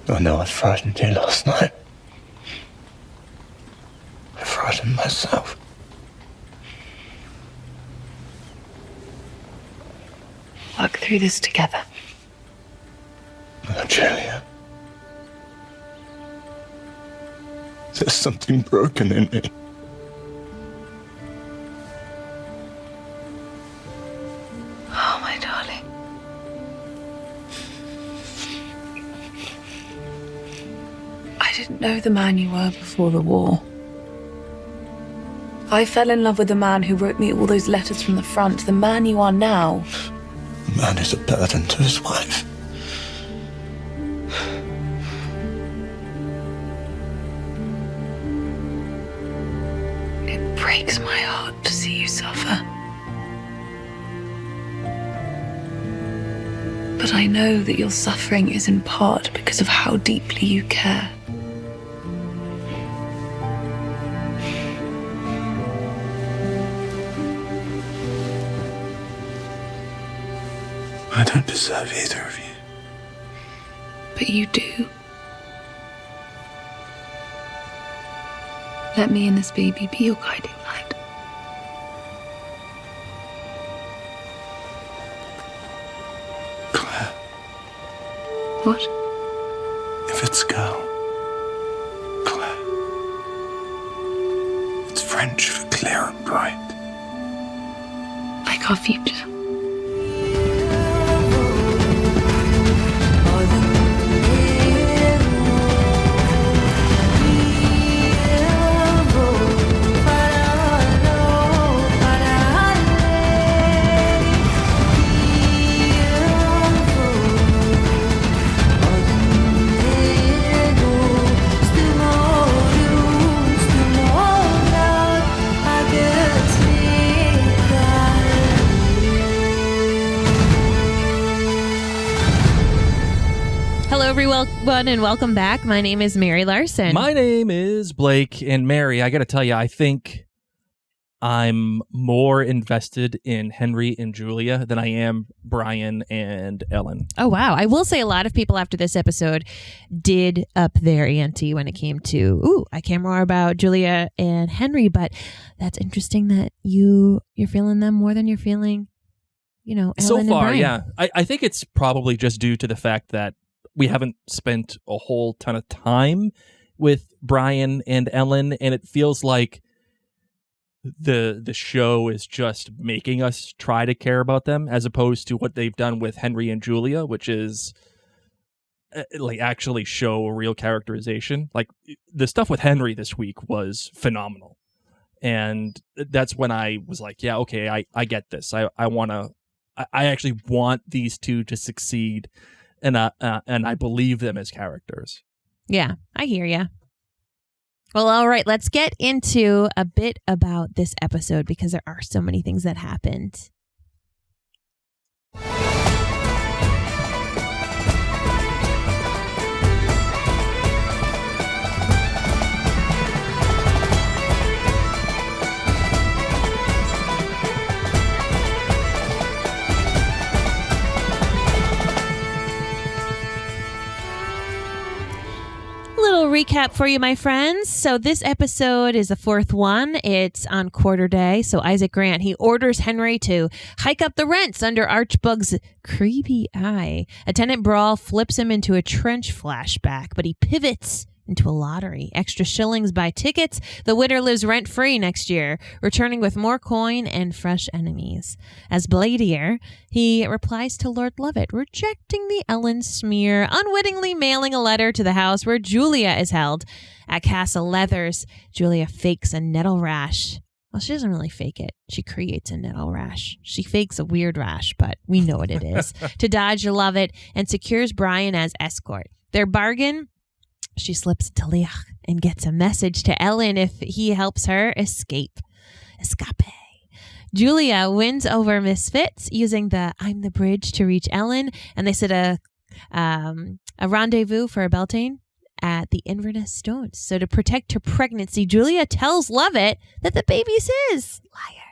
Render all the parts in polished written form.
I know I frightened you last night. I frightened myself. Work through this together. Oh, Julia. There's something broken in me. Oh, my darling. I didn't know the man you were before the war. I fell in love with the man who wrote me all those letters from the front. The man you are now. The man is a burden to his wife. It breaks my heart to see you suffer. But I know that your suffering is in part because of how deeply you care. I don't deserve either of you. But you do. Let me and this baby be your guiding light. Claire. What? If it's girl, Claire. It's French for clear and bright. Like our future. Everyone, and welcome back. My name is Mary Larson. My name is Blake, and Mary, I gotta tell you, I think I'm more invested in Henry and Julia than I am Brian and Ellen. Oh, wow. I will say a lot of people after this episode did up their ante when it came to, I care more about Julia and Henry, but that's interesting that you're feeling them more than you're feeling, Ellen so and far, Brian. yeah. I think it's probably just due to the fact that we haven't spent a whole ton of time with Brian and Ellen, and it feels like the show is just making us try to care about them, as opposed to what they've done with Henry and Julia, which is like actually show a real characterization. Like the stuff with Henry this week was phenomenal, and that's when I was like, yeah, okay, I get this. I actually want these two to succeed. And I believe them as characters. Yeah, I hear ya. Well, all right, let's get into a bit about this episode because there are so many things that happened. Little recap for you, my friends. So this episode is the fourth one. It's on quarter day. So Isaac Grant, he orders Henry to hike up the rents under Archbug's creepy eye. Attendant Brawl flips him into a trench flashback, but he pivots into a lottery. Extra shillings buy tickets. The winner lives rent-free next year, returning with more coin and fresh enemies. As Bladier, he replies to Lord Lovat, rejecting the Ellen smear, unwittingly mailing a letter to the house where Julia is held. At Castle Leathers, Julia fakes a nettle rash. Well, she doesn't really fake it. She creates a nettle rash. She fakes a weird rash, but we know what it is. To dodge Lovat and secures Brian as escort. Their bargain: she slips to Leoch and gets a message to Ellen if he helps her escape. Escape. Julia wins over Misfits using the I'm the bridge to reach Ellen, and they set a rendezvous for Beltane at the Inverness Stones. So to protect her pregnancy, Julia tells Lovat that the baby's his. Liar.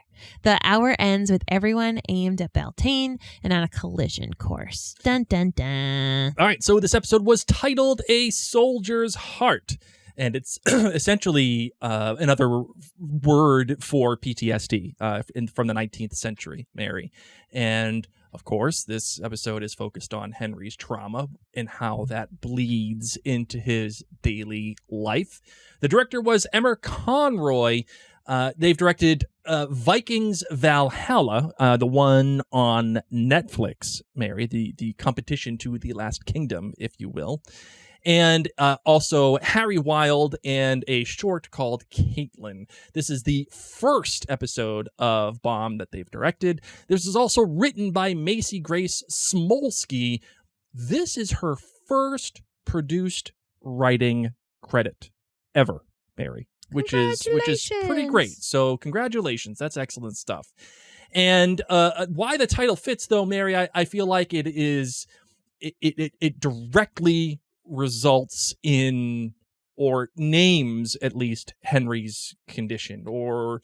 The hour ends with everyone aimed at Beltane and on a collision course. Dun, dun, dun. All right, so this episode was titled A Soldier's Heart, and it's essentially another word for PTSD from the 19th century, Mary. And, of course, this episode is focused on Henry's trauma and how that bleeds into his daily life. The director was Emmer Conroy. They've directed Vikings Valhalla, the one on Netflix, Mary, the competition to The Last Kingdom, if you will. And also Harry Wild and a short called Caitlin. This is the first episode of Bomb that they've directed. This is also written by Macy Grace Smolsky. This is her first produced writing credit ever, Mary, which is pretty great. So congratulations. That's excellent stuff. And why the title fits, though, Mary, I feel like it directly results in, or names at least, Henry's condition, or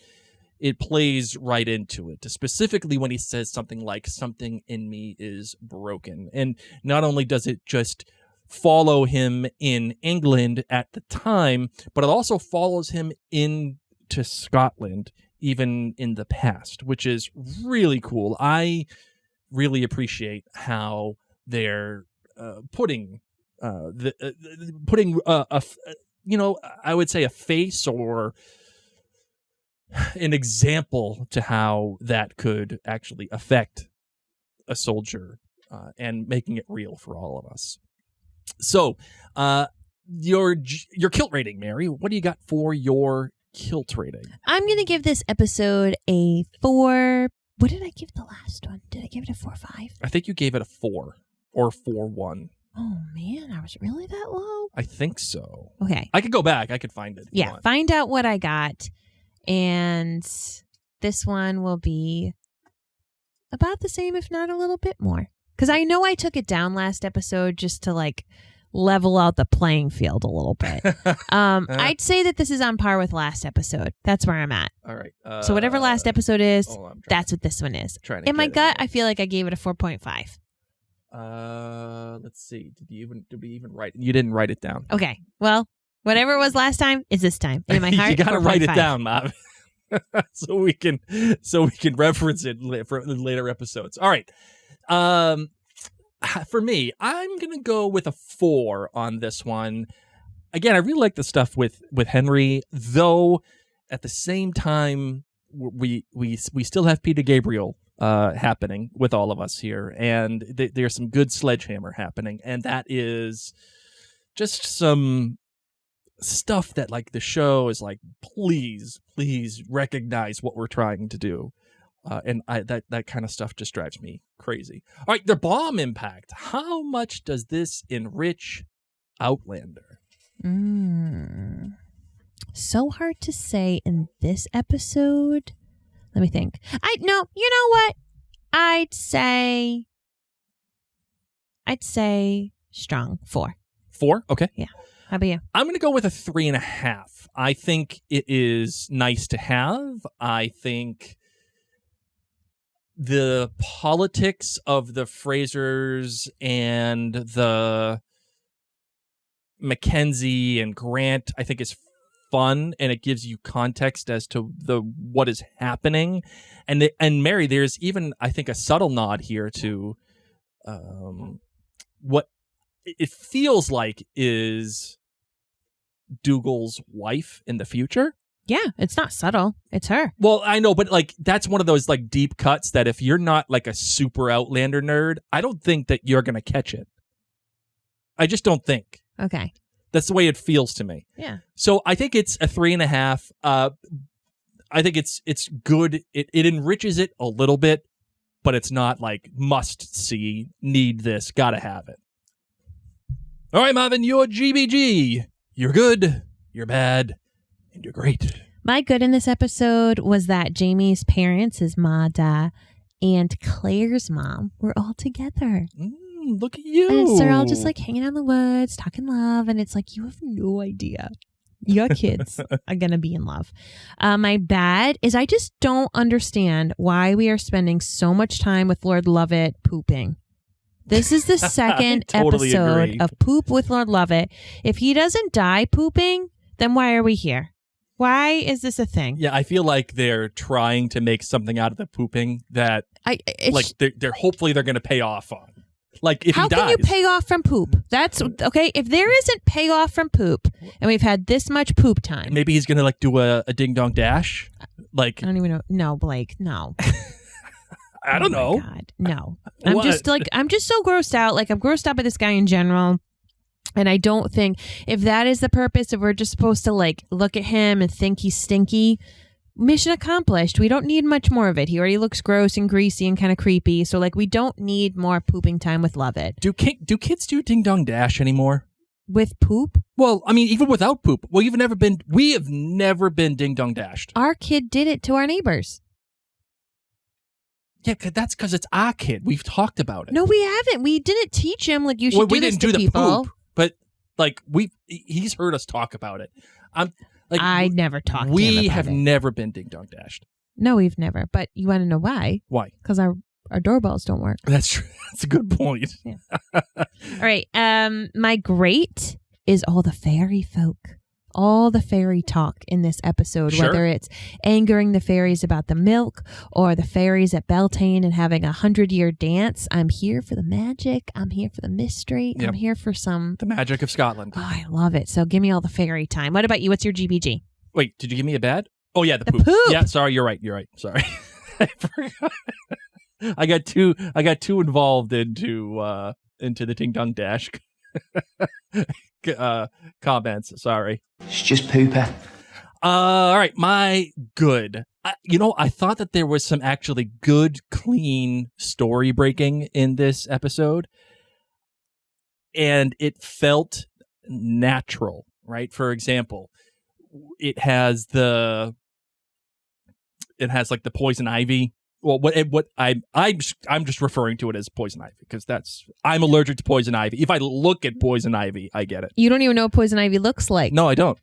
it plays right into it, specifically when he says something like, something in me is broken. And not only does it just follow him in England at the time, but it also follows him into Scotland, even in the past, which is really cool. I really appreciate how they're putting I would say a face or an example to how that could actually affect a soldier and making it real for all of us. So, your Kilt rating, Mary. What do you got for your Kilt rating? I'm going to give this episode a 4. What did I give the last one? Did I give it a 4 or 5? I think you gave it a 4 or 4-1. Oh, man. I was really that low? I think so. Okay. I could go back. I could find it. Yeah. Find out what I got. And this one will be about the same, if not a little bit more. Because I know I took it down last episode just to like level out the playing field a little bit. I'd say that this is on par with last episode. That's where I'm at. All right. So whatever last episode is, that's what this one is. In my gut, I feel like I gave it a 4.5. Let's see. Did we even write? You didn't write it down. Okay. Well, whatever it was last time is this time. In my heart, you gotta 4.5. write it down, Mom. so we can reference it for later episodes. All right. For me, I'm gonna go with a 4 on this one. Again, I really like the stuff with Henry, though. At the same time, we still have Peter Gabriel happening with all of us here, and there's some good sledgehammer happening, and that is just some stuff that like the show is like, please recognize what we're trying to do. And that kind of stuff just drives me crazy. All right, the bomb impact. How much does this enrich Outlander? So hard to say in this episode. Let me think. You know what? I'd say strong 4. 4? Okay. Yeah. How about you? I'm going to go with a 3.5. I think it is nice to have. I think the politics of the Frasers and the Mackenzie and Grant, I think, is fun, and it gives you context as to what is happening. And Mary, there's even, I think, a subtle nod here to what it feels like is Dougal's wife in the future. Yeah, it's not subtle. It's her. Well, I know, but like that's one of those like deep cuts that if you're not like a super Outlander nerd, I don't think that you're going to catch it. I just don't think. Okay. That's the way it feels to me. Yeah. So I think it's a 3.5. I think it's good. It enriches it a little bit, but it's not like must see, need this, gotta have it. All right, Marvin, you're GBG. You're good, you're bad, and you're great. My good in this episode was that Jamie's parents, his ma, da, and Claire's mom were all together. Look at you. And so they're all just like hanging out in the woods, talking love, and it's like, you have no idea Your kids are going to be in love. My bad is I just don't understand why we are spending so much time with Lord Lovat pooping. This is the second totally episode agree. of Poop with Lord Lovat. If he doesn't die pooping, then why are we here? Why is this a thing? Yeah, I feel like they're trying to make something out of the pooping that they're hopefully they're going to pay off on. Like if how he dies, can you pay off from poop? That's okay. If there isn't payoff from poop, and we've had this much poop time, maybe he's going to like do a ding dong dash. Like I don't even know. No, Blake, no. I don't know. God, no. What? I'm just so grossed out. Like I'm grossed out by this guy in general. And I don't think if that is the purpose, if we're just supposed to like look at him and think he's stinky, mission accomplished. We don't need much more of it. He already looks gross and greasy and kind of creepy. So like we don't need more pooping time with Lovat. Do kids do ding dong dash anymore? With poop? Well, I mean, even without poop. We have never been ding dong dashed. Our kid did it to our neighbors. Yeah, that's because it's our kid. We've talked about it. No, we haven't. We didn't teach him like you should do we this didn't to do the people. poop, but like he's heard us talk about it. I never talked to him We about have it. never been ding dong dashed. No, we've never. But you want to know why? Why? Because our doorbells don't work. That's true. That's a good point. Yeah. All right. My great is all the fairy folk. All the fairy talk in this episode, Sure. whether it's angering the fairies about the milk or the fairies at Beltane and having 100-year dance. I'm here for the magic. I'm here for the mystery. Yep. I'm here for some... The magic of Scotland. Oh, I love it. So give me all the fairy time. What about you? What's your GBG? Wait, did you give me a bad? Oh yeah, the The poop. poop. Yeah, sorry, you're right. Sorry. I forgot. I got too involved into the ding dong dash comments. Sorry. It's just pooper. All right, my good. I thought that there was some actually good, clean story breaking in this episode, and it felt natural. Right? For example, it has like the poison ivy. Well, I'm just referring to it as poison ivy because I'm allergic to poison ivy. If I look at poison ivy, I get it. You don't even know what poison ivy looks like. No, I don't.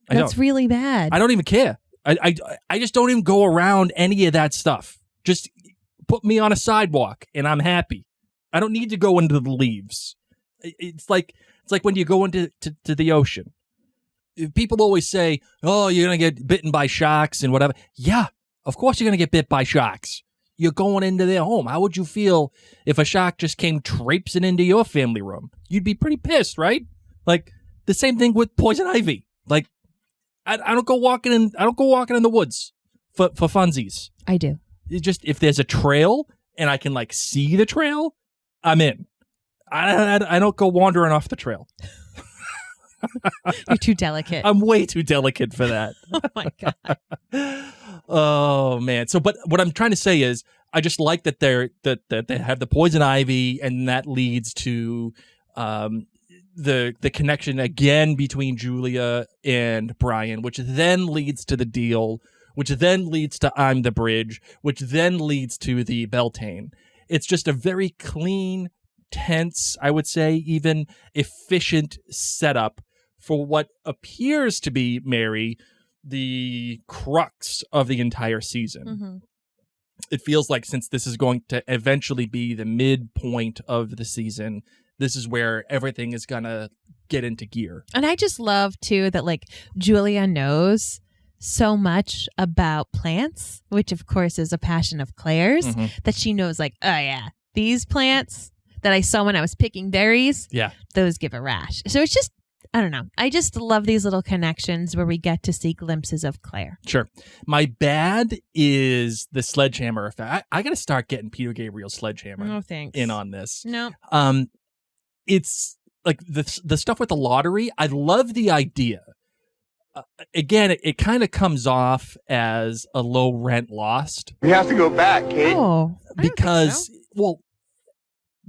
That's really bad. I don't even care. I just don't even go around any of that stuff. Just put me on a sidewalk and I'm happy. I don't need to go into the leaves. It's like when you go into the ocean. People always say, "Oh, you're gonna get bitten by sharks and whatever." Yeah, of course you're gonna get bit by sharks. You're going into their home. How would you feel if a shark just came traipsing into your family room? You'd be pretty pissed, right? Like the same thing with poison ivy. Like I don't go walking in the woods for funsies. I do. It's just if there's a trail and I can like see the trail, I'm in. I don't go wandering off the trail. You're too delicate. I'm way too delicate for that. Oh my God. Oh man. So, but what I'm trying to say is, I just like that they have the poison ivy, and that leads to the connection again between Julia and Brian, which then leads to the deal, which then leads to I'm the Bridge, which then leads to the Beltane. It's just a very clean, tense, I would say, even efficient setup for what appears to be, Mary, the crux of the entire season. Mm-hmm. It feels like since this is going to eventually be the midpoint of the season, this is where everything is going to get into gear. And I just love, too, that like Julia knows so much about plants, which of course is a passion of Claire's, that she knows like, oh yeah, these plants that I saw when I was picking berries, those give a rash. So it's just, I don't know. I just love these little connections where we get to see glimpses of Claire. Sure. My bad is the sledgehammer effect. I got to start getting Peter Gabriel's sledgehammer in on this. No. It's like the stuff with the lottery. I love the idea. Again, it kind of comes off as a low rent Lost. We have to go back, kid. Oh, because, well,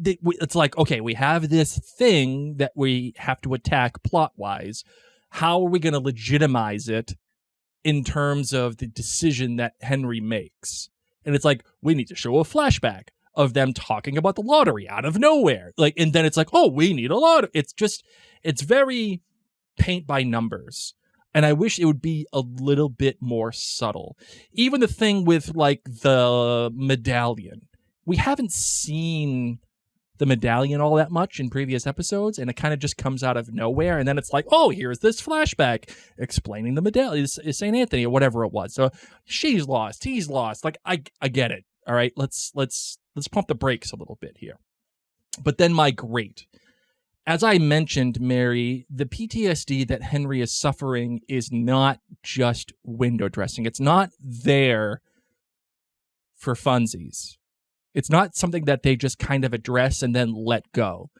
it's like, okay, we have this thing that we have to attack plot-wise. How are we going to legitimize it in terms of the decision that Henry makes? And it's like, we need to show a flashback of them talking about the lottery out of nowhere. Like, and then it's like, oh, we need a lottery. It's very paint by numbers. And I wish it would be a little bit more subtle. Even the thing with like the medallion. We haven't seen the medallion all that much in previous episodes, and it kind of just comes out of nowhere. And then it's like, oh, here's this flashback explaining the medallion, is St. Anthony or whatever it was. So she's lost, he's lost. Like, I get it. All right, let's pump the brakes a little bit here. But then my great. As I mentioned, Mary, the PTSD that Henry is suffering is not just window dressing. It's not there for funsies. It's not something that they just kind of address and then let go.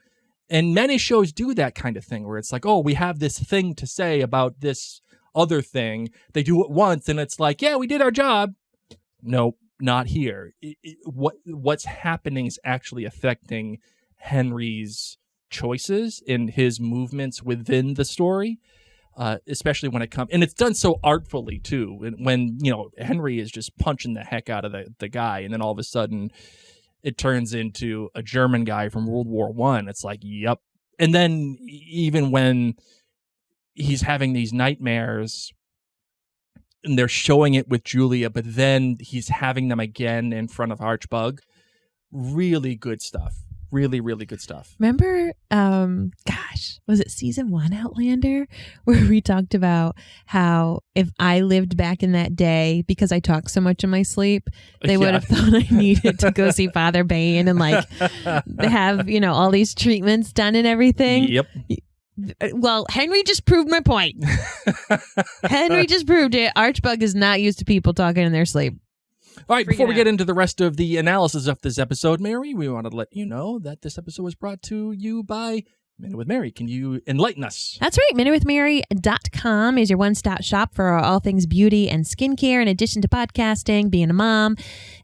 And many shows do that kind of thing where it's like, oh, we have this thing to say about this other thing. They do it once and it's like, yeah, we did our job. Nope, not here. What's happening is actually affecting Henry's choices in his movements within the story, especially when it comes, and it's done so artfully too. When Henry is just punching the heck out of the guy, and then all of a sudden it turns into a German guy from World War I. It's like, yep. And then even when he's having these nightmares, and they're showing it with Julia, but then he's having them again in front of Archbug. Really good stuff. Really, really good stuff. Remember, was it season 1 Outlander, where we talked about how if I lived back in that day, because I talk so much in my sleep, they would have thought I needed to go see Father Bane and like have, all these treatments done and everything. Yep. Well, Henry just proved my point. Henry just proved it. Archbug is not used to people talking in their sleep. All right, before we get into the rest of the analysis of this episode, Mary, we want to let you know that this episode was brought to you by Minute with Mary. Can you enlighten us? That's right. MinuteWithMary.com is your one-stop shop for all things beauty and skincare. In addition to podcasting, being a mom,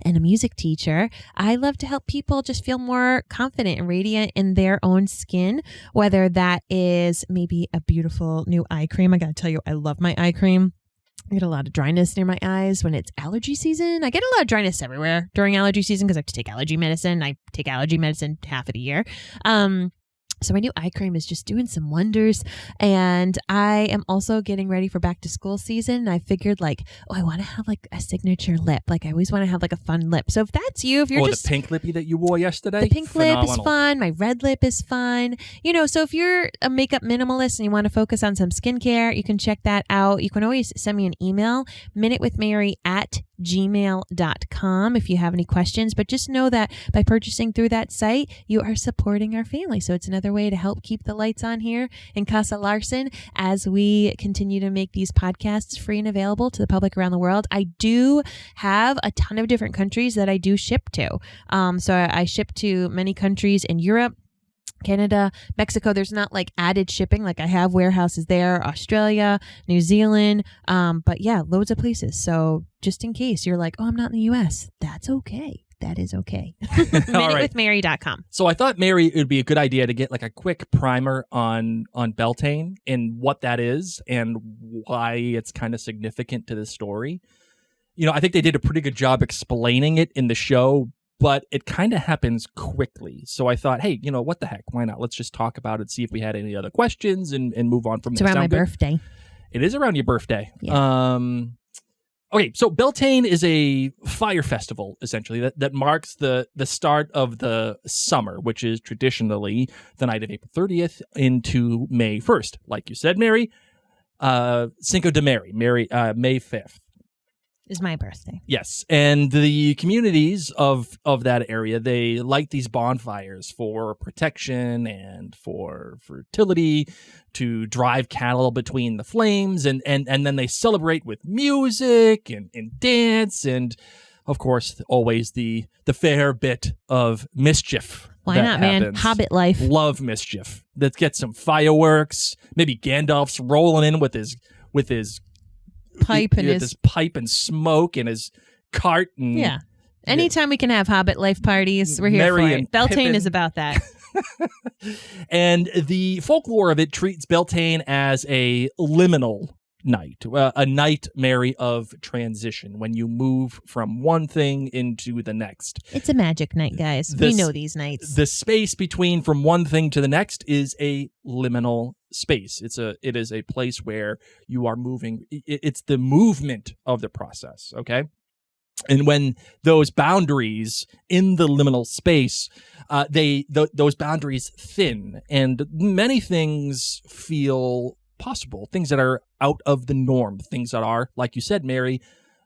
and a music teacher, I love to help people just feel more confident and radiant in their own skin, whether that is maybe a beautiful new eye cream. I got to tell you, I love my eye cream. I get a lot of dryness near my eyes when it's allergy season. I get a lot of dryness everywhere during allergy season because I have to take allergy medicine. I take allergy medicine half of the year. So my new eye cream is just doing some wonders. And I am also getting ready for back to school season. I figured I want to have like a signature lip. Like I always want to have like a fun lip. So if that's you, if you're just the pink lippy that you wore yesterday, the pink lip is fun. My red lip is fun. So if you're a makeup minimalist and you want to focus on some skincare, you can check that out. You can always send me an email, minutewithmary@gmail.com if you have any questions. But just know that by purchasing through that site, you are supporting our family. So it's another way to help keep the lights on here in Casa Larson as we continue to make these podcasts free and available to the public around the world. I do have a ton of different countries that I do ship to. So I ship to many countries in Europe, Canada, Mexico. There's not like added shipping. Like I have warehouses there, Australia, New Zealand. But yeah, loads of places. So just in case you're like, oh, I'm not in the US, that's okay. That is okay. MinuteWithMary.com. So I thought, Mary, it would be a good idea to get like a quick primer on Beltane and what that is and why it's kind of significant to the story. I think they did a pretty good job explaining it in the show, but it kind of happens quickly. So I thought, hey, what the heck? Why not? Let's just talk about it, see if we had any other questions and move on from there. It's around my birthday. It is around your birthday. Yeah. Okay, so Beltane is a fire festival, essentially, that marks the start of the summer, which is traditionally the night of April 30th into May 1st. Like you said, Mary, Cinco de Mary, May 5th. Is my birthday. Yes, and the communities of that area, they light these bonfires for protection and for fertility, to drive cattle between the flames, and then they celebrate with music and dance, and of course, always the fair bit of mischief. Why not, man? Happens. Hobbit life. Love mischief. Let's get some fireworks. Maybe Gandalf's rolling in with his pipe and his pipe and smoke and his cart and anytime we can have Hobbit life parties, we're here Merry for it. and Beltane Pippin. is about that. And the folklore of it treats Beltane as a liminal night, a night, Mary, of transition, when you move from one thing into the next. It's a magic night, guys. We know these nights. The space between from one thing to the next is a liminal space. It is a place where you are moving. It's the movement of the process, okay? And when those boundaries in the liminal space, those boundaries thin, and many things feel possible, things that are out of the norm, things that are, like you said, Mary,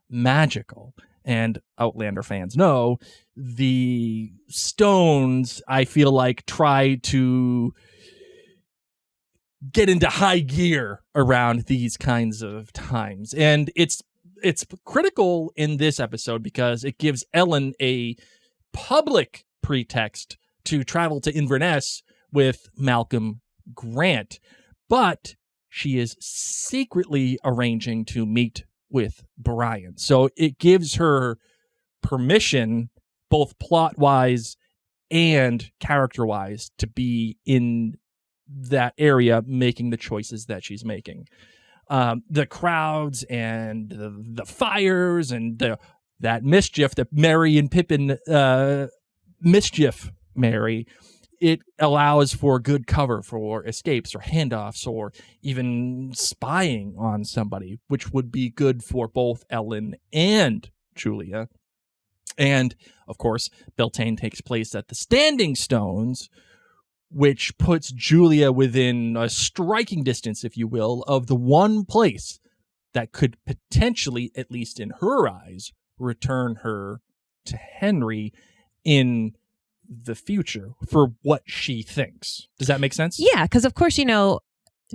magical. And Outlander fans know the stones, I feel like, try to get into high gear around these kinds of times. And it's critical in this episode because it gives Ellen a public pretext to travel to Inverness with Malcolm Grant. But she is secretly arranging to meet with Brian. So it gives her permission, both plot-wise and character-wise, to be in that area making the choices that she's making. The crowds and the fires and that mischief, that Merry and Pippin mischief, Mary, it allows for good cover for escapes or handoffs or even spying on somebody, which would be good for both Ellen and Julia. And, of course, Beltane takes place at the Standing Stones, which puts Julia within a striking distance, if you will, of the one place that could potentially, at least in her eyes, return her to Henry in the future for what she thinks. Does that make sense? Yeah, because of course,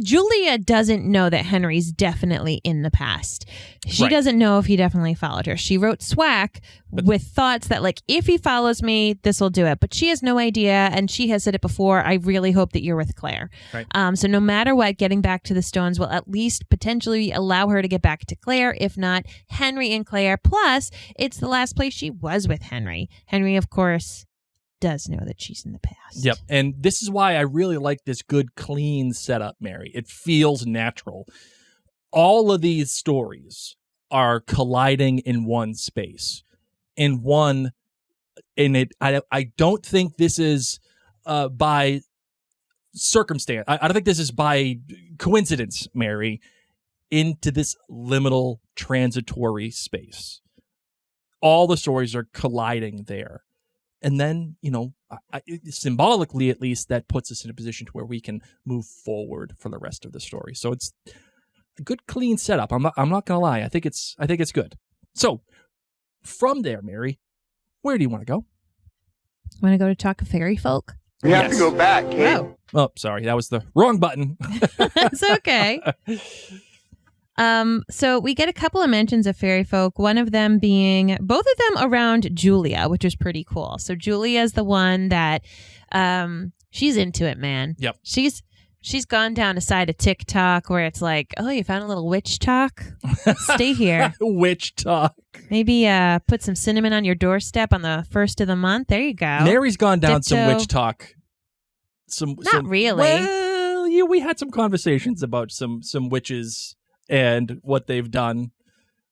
Julia doesn't know that Henry's definitely in the past. She doesn't know if he definitely followed her. She wrote Swack with thoughts that, like, if he follows me, this will do it. But she has no idea, and she has said it before, I really hope that you're with Claire. Right. So no matter what, getting back to the Stones will at least potentially allow her to get back to Claire, if not Henry and Claire. Plus, it's the last place she was with Henry. Henry, of course, does know that she's in the past. Yep. And this is why I really like this good, clean setup, Mary. It feels natural. All of these stories are colliding in one space. I don't think this is by circumstance. I don't think this is by coincidence, Mary, into this liminal transitory space. All the stories are colliding there. And then, symbolically, at least, that puts us in a position to where we can move forward for the rest of the story. So it's a good, clean setup. I'm not gonna lie. I think it's good. So from there, Mary, where do you want to go? Want to go to talk of fairy folk? You have to go back, kid. Oh, sorry, that was the wrong button. It's okay. So we get a couple of mentions of fairy folk, one of them being both of them around Julia, which is pretty cool. So Julia's the one that she's into it, man. Yep. She's gone down a side of TikTok where it's like, oh, you found a little witch talk? Stay here. Witch talk. Maybe put some cinnamon on your doorstep on the 1st of the month. There you go. Mary's gone down some witch talk. Not really. Well, we had some conversations about some witches and what they've done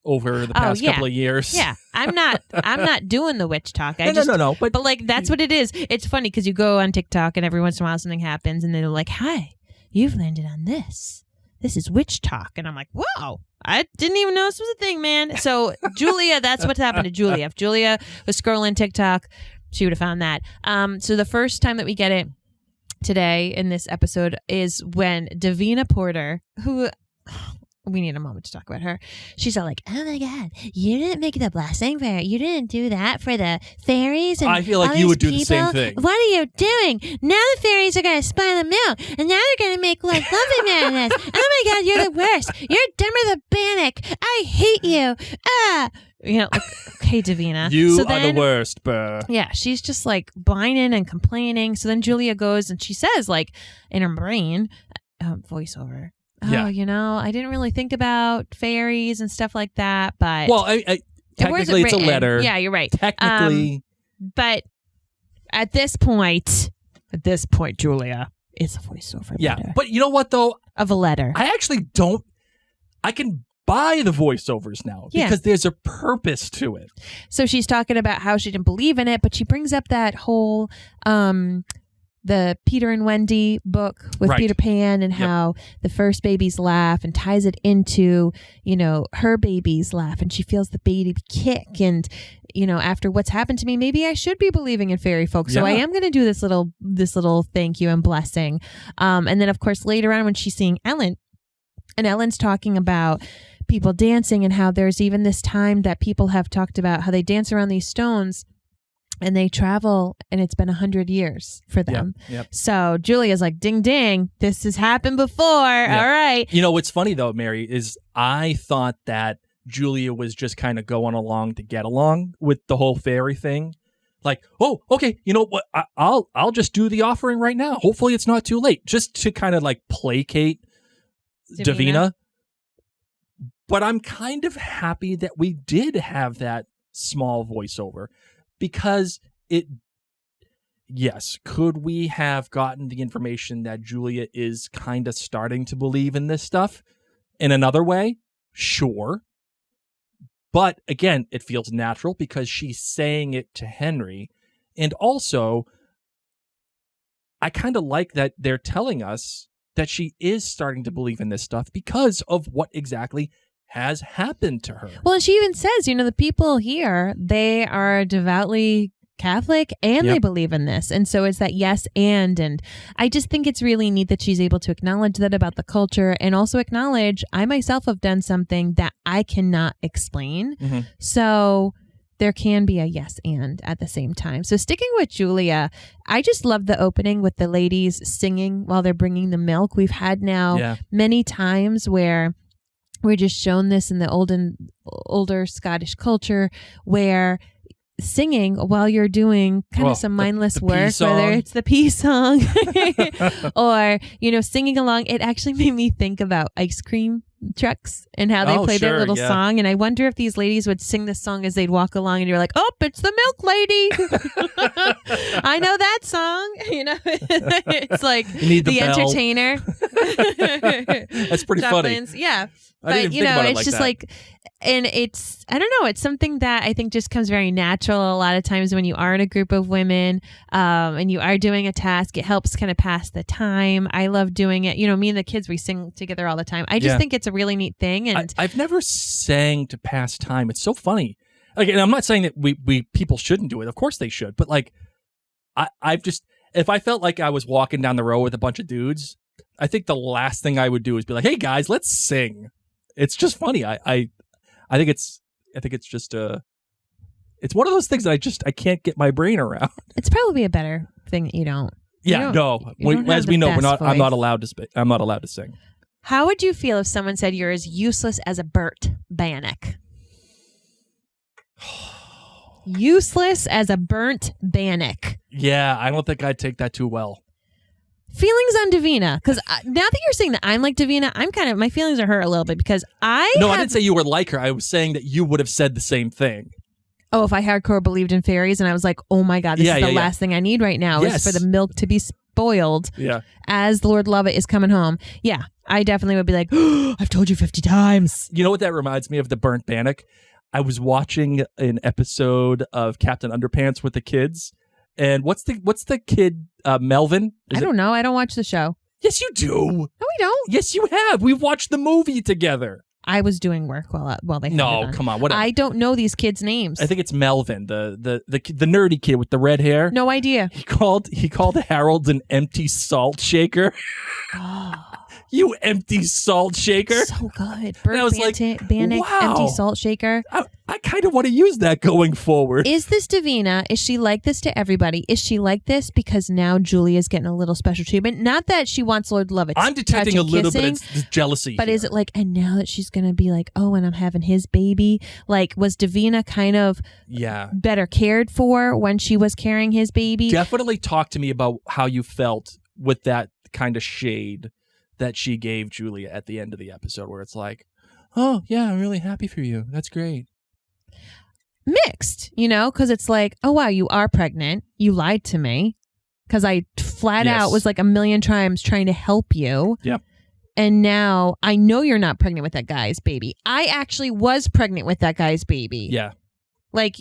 over the past couple of years. Yeah, I'm not doing the witch talk. No. But like, that's what it is. It's funny because you go on TikTok and every once in a while something happens and they're like, "Hi, you've landed on this. This is witch talk," and I'm like, "Whoa, I didn't even know this was a thing, man." So Julia, that's what's happened to Julia. If Julia was scrolling TikTok, she would have found that. So the first time that we get it today in this episode is when Davina Porter, who. We need a moment to talk about her. She's all like, "Oh my God, you didn't make the blessing for you didn't do that for the fairies." And I feel like all you would these do the same people. thing. What are you doing? Now the fairies are going to spy the milk, and now they're going to make like lovely madness. Oh my God, you're the worst. You're dumber than Bannock. I hate you. Okay, Davina. You are the worst, Burr. Yeah, she's just like whining and complaining. So then Julia goes and she says, like, in her brain, voiceover. Yeah. I didn't really think about fairies and stuff like that, but... Well, technically it's a letter. Yeah, you're right. Technically. But at this point, Julia, it's a voiceover letter. But you know what, though? Of a letter. I actually don't I can buy the voiceovers now because there's a purpose to it. So she's talking about how she didn't believe in it, but she brings up that whole the Peter and Wendy book with Peter Pan and how the first babies laugh, and ties it into, her baby's laugh, and she feels the baby kick, and after what's happened to me, maybe I should be believing in fairy folk. So I am going to do this little thank you and blessing. And then of course later on when she's seeing Ellen, and Ellen's talking about people dancing and how there's even this time that people have talked about how they dance around these stones and they travel, and it's been 100 years for them. Yep. So Julia's like, ding, ding, this has happened before. All right. What's funny though, Mary, is I thought that Julia was just kind of going along to get along with the whole fairy thing. Like, oh, okay, you know what? I'll just do the offering right now. Hopefully it's not too late. Just to kind of like placate Davina. But I'm kind of happy that we did have that small voiceover. Because could we have gotten the information that Julia is kind of starting to believe in this stuff in another way? Sure. But again, it feels natural because she's saying it to Henry. And also, I kind of like that they're telling us that she is starting to believe in this stuff because of what exactly has happened to her. Well, and she even says, the people here, they are devoutly Catholic and they believe in this. And so it's that yes and I just think it's really neat that she's able to acknowledge that about the culture and also acknowledge I myself have done something that I cannot explain. Mm-hmm. So there can be a yes and at the same time. So sticking with Julia, I just love the opening with the ladies singing while they're bringing the milk. We've had now many times where we're just shown this in the older Scottish culture where singing while you're doing kind of some mindless work, whether it's the peace song or, singing along. It actually made me think about ice cream trucks and how they play their little song. And I wonder if these ladies would sing this song as they'd walk along and you're like, oh, it's the milk lady. I know that song. It's like the entertainer. That's pretty funny. Yeah. But, it's just like, and it's, I don't know, it's something that I think just comes very natural. A lot of times when you are in a group of women and you are doing a task, it helps kind of pass the time. I love doing it. Me and the kids, we sing together all the time. I just think it's a really neat thing. And I've never sang to pass time. It's so funny. Like, and I'm not saying that we people shouldn't do it. Of course they should. But like, I've just, if I felt like I was walking down the road with a bunch of dudes, I think the last thing I would do is be like, hey guys, let's sing. It's just funny. I think it's just it's one of those things that I can't get my brain around. It's probably a better thing that you don't. As we know, I'm not allowed to sing. How would you feel if someone said you're as useless as a Burt Bannock? Useless as a burnt bannock. Yeah, I don't think I'd take that too well. Feelings on Davina, because now that you're saying that I'm like Davina, my feelings are hurt a little bit because I didn't say you were like her. I was saying that you would have said the same thing. Oh, if I hardcore believed in fairies and I was like, oh my God, this is the last thing I need right now is for the milk to be spoiled as Lord Lovat is coming home. Yeah, I definitely would be like, oh, I've told you 50 times. You know what that reminds me of? The burnt bannock. I was watching an episode of Captain Underpants with the kids. And what's the kid, Melvin? I don't know. I don't watch the show. Yes, you do. No, we don't. Yes, you have. We've watched the movie together. I was doing work while they had it on. Come on. Whatever. I don't know these kids' names. I think it's Melvin, the nerdy kid with the red hair. No idea. He called Harold an empty salt shaker. Oh. You empty salt shaker. So good. Burt Bannock, wow. Empty salt shaker. I kind of want to use that going forward. Is this Davina? Is she like this to everybody? Is she like this because now Julia's getting a little special treatment? Not that she wants Lord Lovat. I'm detecting a little bit of jealousy. But here. Is it like, and now that she's going to be like, oh, and I'm having his baby? Like, was Davina kind of better cared for when she was carrying his baby? Definitely talk to me about how you felt with that kind of shade that she gave Julia at the end of the episode, where it's like, oh, yeah, I'm really happy for you. That's great. Mixed, because it's like, oh, wow, you are pregnant. You lied to me because I flat out was like a million times trying to help you. Yep. And now I know you're not pregnant with that guy's baby. I actually was pregnant with that guy's baby. Yeah. Like,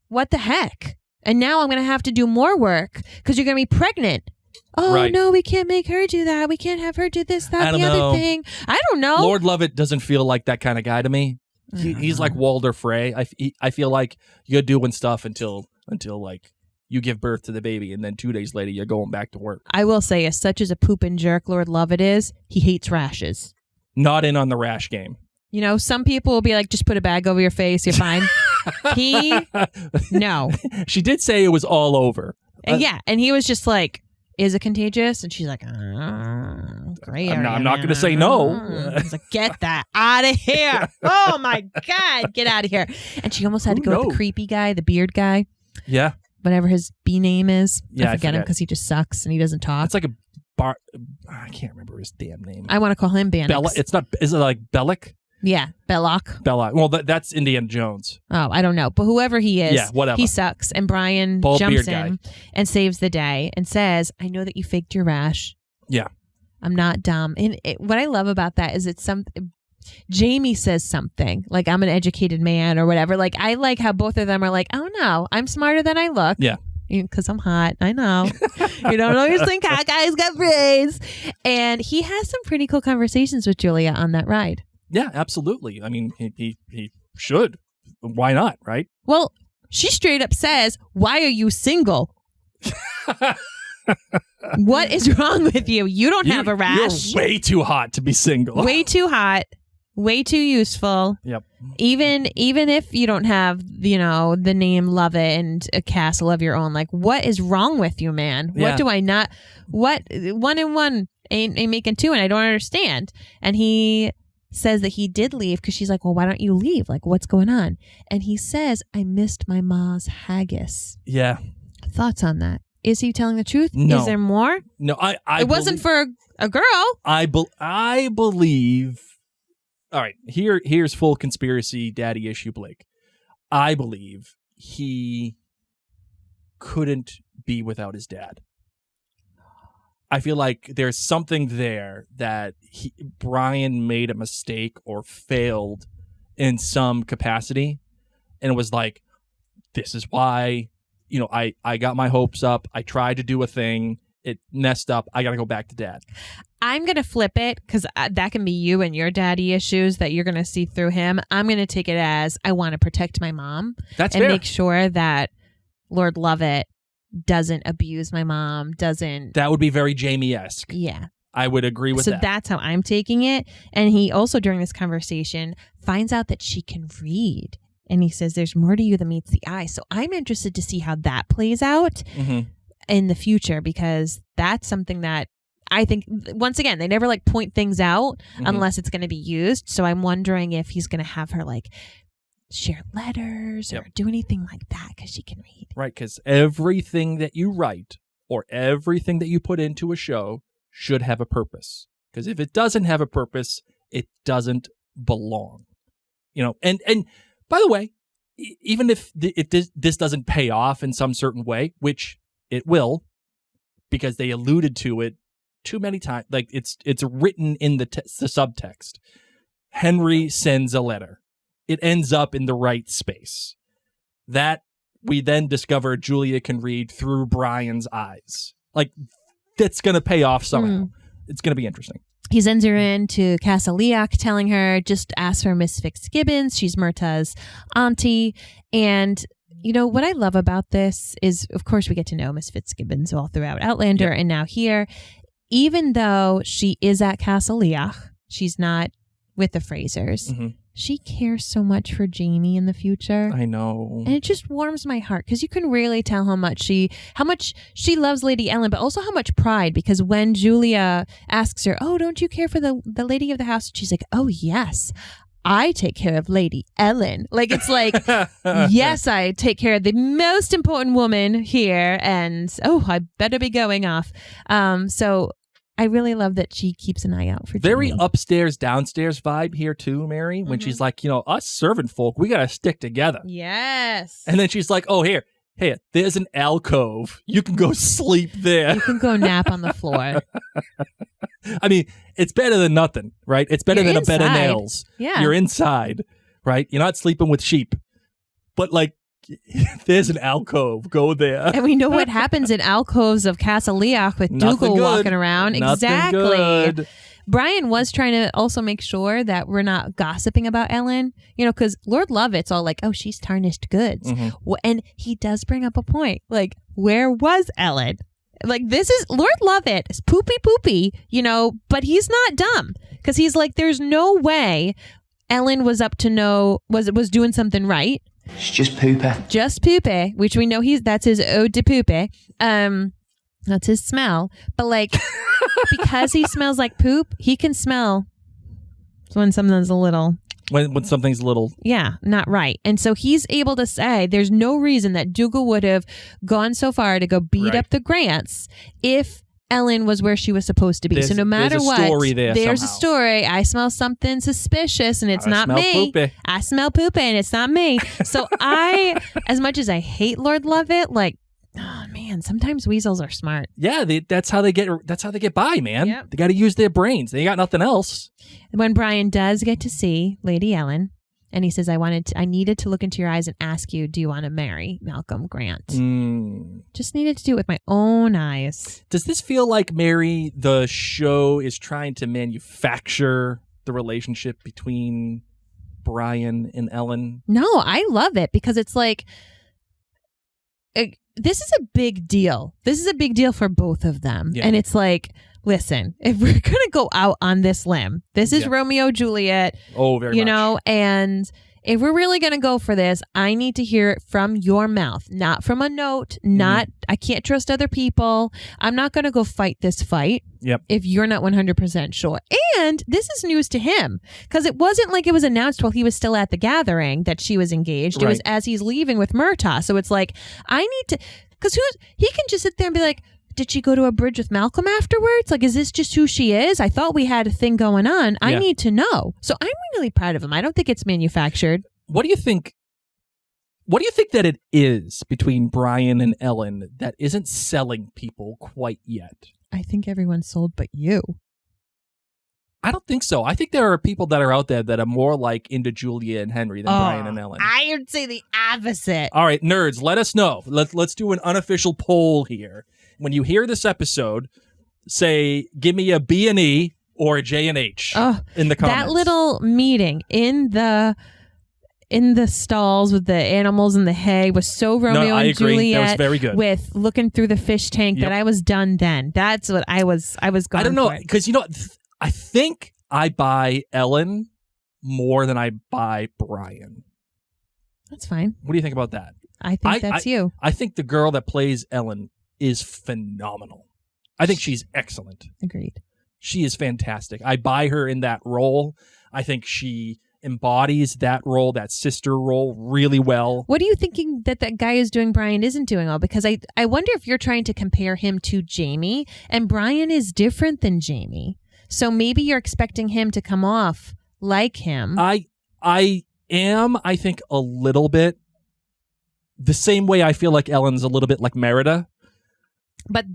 what the heck? And now I'm going to have to do more work because you're going to be pregnant. Oh, Right. no, we can't make her do that. We can't have her do this, that, I don't the know. other thing. I don't know. Lord Lovat doesn't feel like that kind of guy to me. He's like Walder Frey. I feel like you're doing stuff until like you give birth to the baby, and then 2 days later you're going back to work. I will say, as such as a poop and jerk Lord Lovat is, he hates rashes. Not in on the rash game. You know, some people will be like, just put a bag over your face, you're fine. No. She did say it was all over. And yeah, and he was just like, is it contagious? And she's like, great. I'm not going to say no. He's like, get that out of here. Oh my God, get out of here. And she almost had to go with the creepy guy, the beard guy. Yeah. Whatever his B name is. Yeah, I forget him because he just sucks and he doesn't talk. It's like a bar. I can't remember his damn name. I want to call him Bannix. It's not. Is it like Bellic? Yeah, Belloc. Belloc. Well, that's Indiana Jones. Oh, I don't know. But whoever he is, Yeah, whatever. he sucks. And Brian Bald jumps beard in guy. and saves the day and says, I know that you faked your rash. Yeah. I'm not dumb. And what I love about that is Jamie says something like, I'm an educated man or whatever. Like, I like how both of them are like, oh no, I'm smarter than I look. Yeah. Because I'm hot. I know. You don't always think hot guys got brains. And he has some pretty cool conversations with Julia on that ride. Yeah, absolutely. I mean, he should. Why not, right? Well, she straight up says, why are you single? What is wrong with you? You don't have a rash. You're way too hot to be single. Way too hot. Way too useful. Yep. Even if you don't have, the name Lovat and a castle of your own, like, what is wrong with you, man? Yeah. What do I not? What 1 and 1 ain't making 2, and I don't understand. And he says that he did leave because she's like, well, why don't you leave? Like, what's going on? And he says, I missed my ma's haggis. Yeah. Thoughts on that? Is he telling the truth? No. Is there more? No, It wasn't for a girl. I believe. All right, here's full conspiracy daddy issue, Blake. I believe he couldn't be without his dad. I feel like there's something there that Brian made a mistake or failed in some capacity, and it was like, this is why, I got my hopes up. I tried to do a thing. It messed up. I got to go back to dad. I'm going to flip it because that can be you and your daddy issues that you're going to see through him. I'm going to take it as I want to protect my mom. That's and fair. make sure that Lord Lovat doesn't abuse my mom, doesn't. That would be very Jamie-esque. Yeah. I would agree with that. So that's how I'm taking it. And he also, during this conversation, finds out that she can read. And he says, there's more to you than meets the eye. So I'm interested to see how that plays out in the future, because that's something that I think, once again, they never point things out unless it's going to be used. So I'm wondering if he's going to have her share letters or do anything like that because she can read. Right, because everything that you write or everything that you put into a show should have a purpose. Because if it doesn't have a purpose, it doesn't belong. And by the way, even if this doesn't pay off in some certain way, which it will, because they alluded to it too many times, like it's written in the subtext. Henry sends a letter. It ends up in the right space. That we then discover Julia can read through Brian's eyes. Like, that's going to pay off somehow. It's going to be interesting. He sends her in to Castle Leoch, telling her, just ask for Miss Fitzgibbons. She's Myrta's auntie. And what I love about this is, of course, we get to know Miss Fitzgibbons all throughout Outlander and now here. Even though she is at Castle Leoch, she's not with the Frasers. She cares so much for Jamie in the future. I know. And it just warms my heart because you can really tell how much she loves Lady Ellen, but also how much pride, because when Julia asks her, oh, don't you care for the lady of the house? She's like, oh, yes. I take care of Lady Ellen. It's like, yes, I take care of the most important woman here. And, I better be going off. So I really love that she keeps an eye out for Very Jamie. upstairs, downstairs vibe here too, Mary, when she's like, us servant folk, we got to stick together. Yes. And then she's like, oh, here, hey, there's an alcove. You can go sleep there. You can go nap on the floor. I mean, it's better than nothing, right? It's better You're than a bed of inside. nails. Yeah. You're inside, right? You're not sleeping with sheep. But like, there's an alcove. Go there. And we know what happens in alcoves of Castle Leoch with Nothing Dougal good. walking around. Nothing Exactly. good. Brian was trying to also make sure that we're not gossiping about Ellen, because Lord Lovat's all like, oh, she's tarnished goods. And he does bring up a point. Like, where was Ellen? Like, this is Lord Lovat is poopy, but he's not dumb because he's like, there's no way Ellen was up to was doing something right. It's just pooper. Just poopy, which we know that's his ode to poopy. That's his smell. But like, because he smells like poop, he can smell when something's a little... When something's a little... Yeah, not right. And so he's able to say there's no reason that Dougal would have gone so far to go beat up the Grants if Ellen was where she was supposed to be. So no matter what, there's a story. I smell something suspicious and it's not me. Poopy. I smell poopy and it's not me. So as much as I hate Lord Lovat, like, oh man, sometimes weasels are smart. Yeah, that's how they get by, man. Yep. They got to use their brains. They got nothing else. When Brian does get to see Lady Ellen, and he says, I needed to look into your eyes and ask you, do you want to marry Malcolm Grant? Just needed to do it with my own eyes. Does this feel like, Mary, the show is trying to manufacture the relationship between Brian and Ellen? No, I love it because it's like, this is a big deal. This is a big deal for both of them. Yeah. And it's like, listen, if we're going to go out on this limb, this is Romeo Juliet. Oh, very much. And if we're really going to go for this, I need to hear it from your mouth, not from a note, I can't trust other people. I'm not going to go fight this fight if you're not 100% sure. And this is news to him because it wasn't like it was announced while he was still at the gathering that she was engaged. It was as he's leaving with Murtaugh. So it's like, I need to, because he can just sit there and be like, did she go to a bridge with Malcolm afterwards? Like, is this just who she is? I thought we had a thing going on. I need to know. So I'm really proud of him. I don't think it's manufactured. What do you think? What do you think that it is between Brian and Ellen that isn't selling people quite yet? I think everyone's sold but you. I don't think so. I think there are people that are out there that are more like into Julia and Henry than Brian and Ellen. I would say the opposite. All right, nerds, let us know. Let's do an unofficial poll here. When you hear this episode, say, give me a B and E or a J and H in the comments. That little meeting in the stalls with the animals and the hay was so Romeo I and agree. Juliet. That was very good. With looking through the fish tank that I was done then. That's what I was going for. I don't know, because I think I buy Ellen more than I buy Brian. That's fine. What do you think about that? I think that's you. I think the girl that plays Ellen is phenomenal. I think she's excellent. Agreed. She is fantastic. I buy her in that role. I think she embodies that role, that sister role, really well. What are you thinking that guy is doing Brian isn't doing well? Because I wonder if you're trying to compare him to Jamie, and Brian is different than Jamie. So maybe you're expecting him to come off like him. I am, I think, a little bit the same way I feel like Ellen's a little bit like Merida. But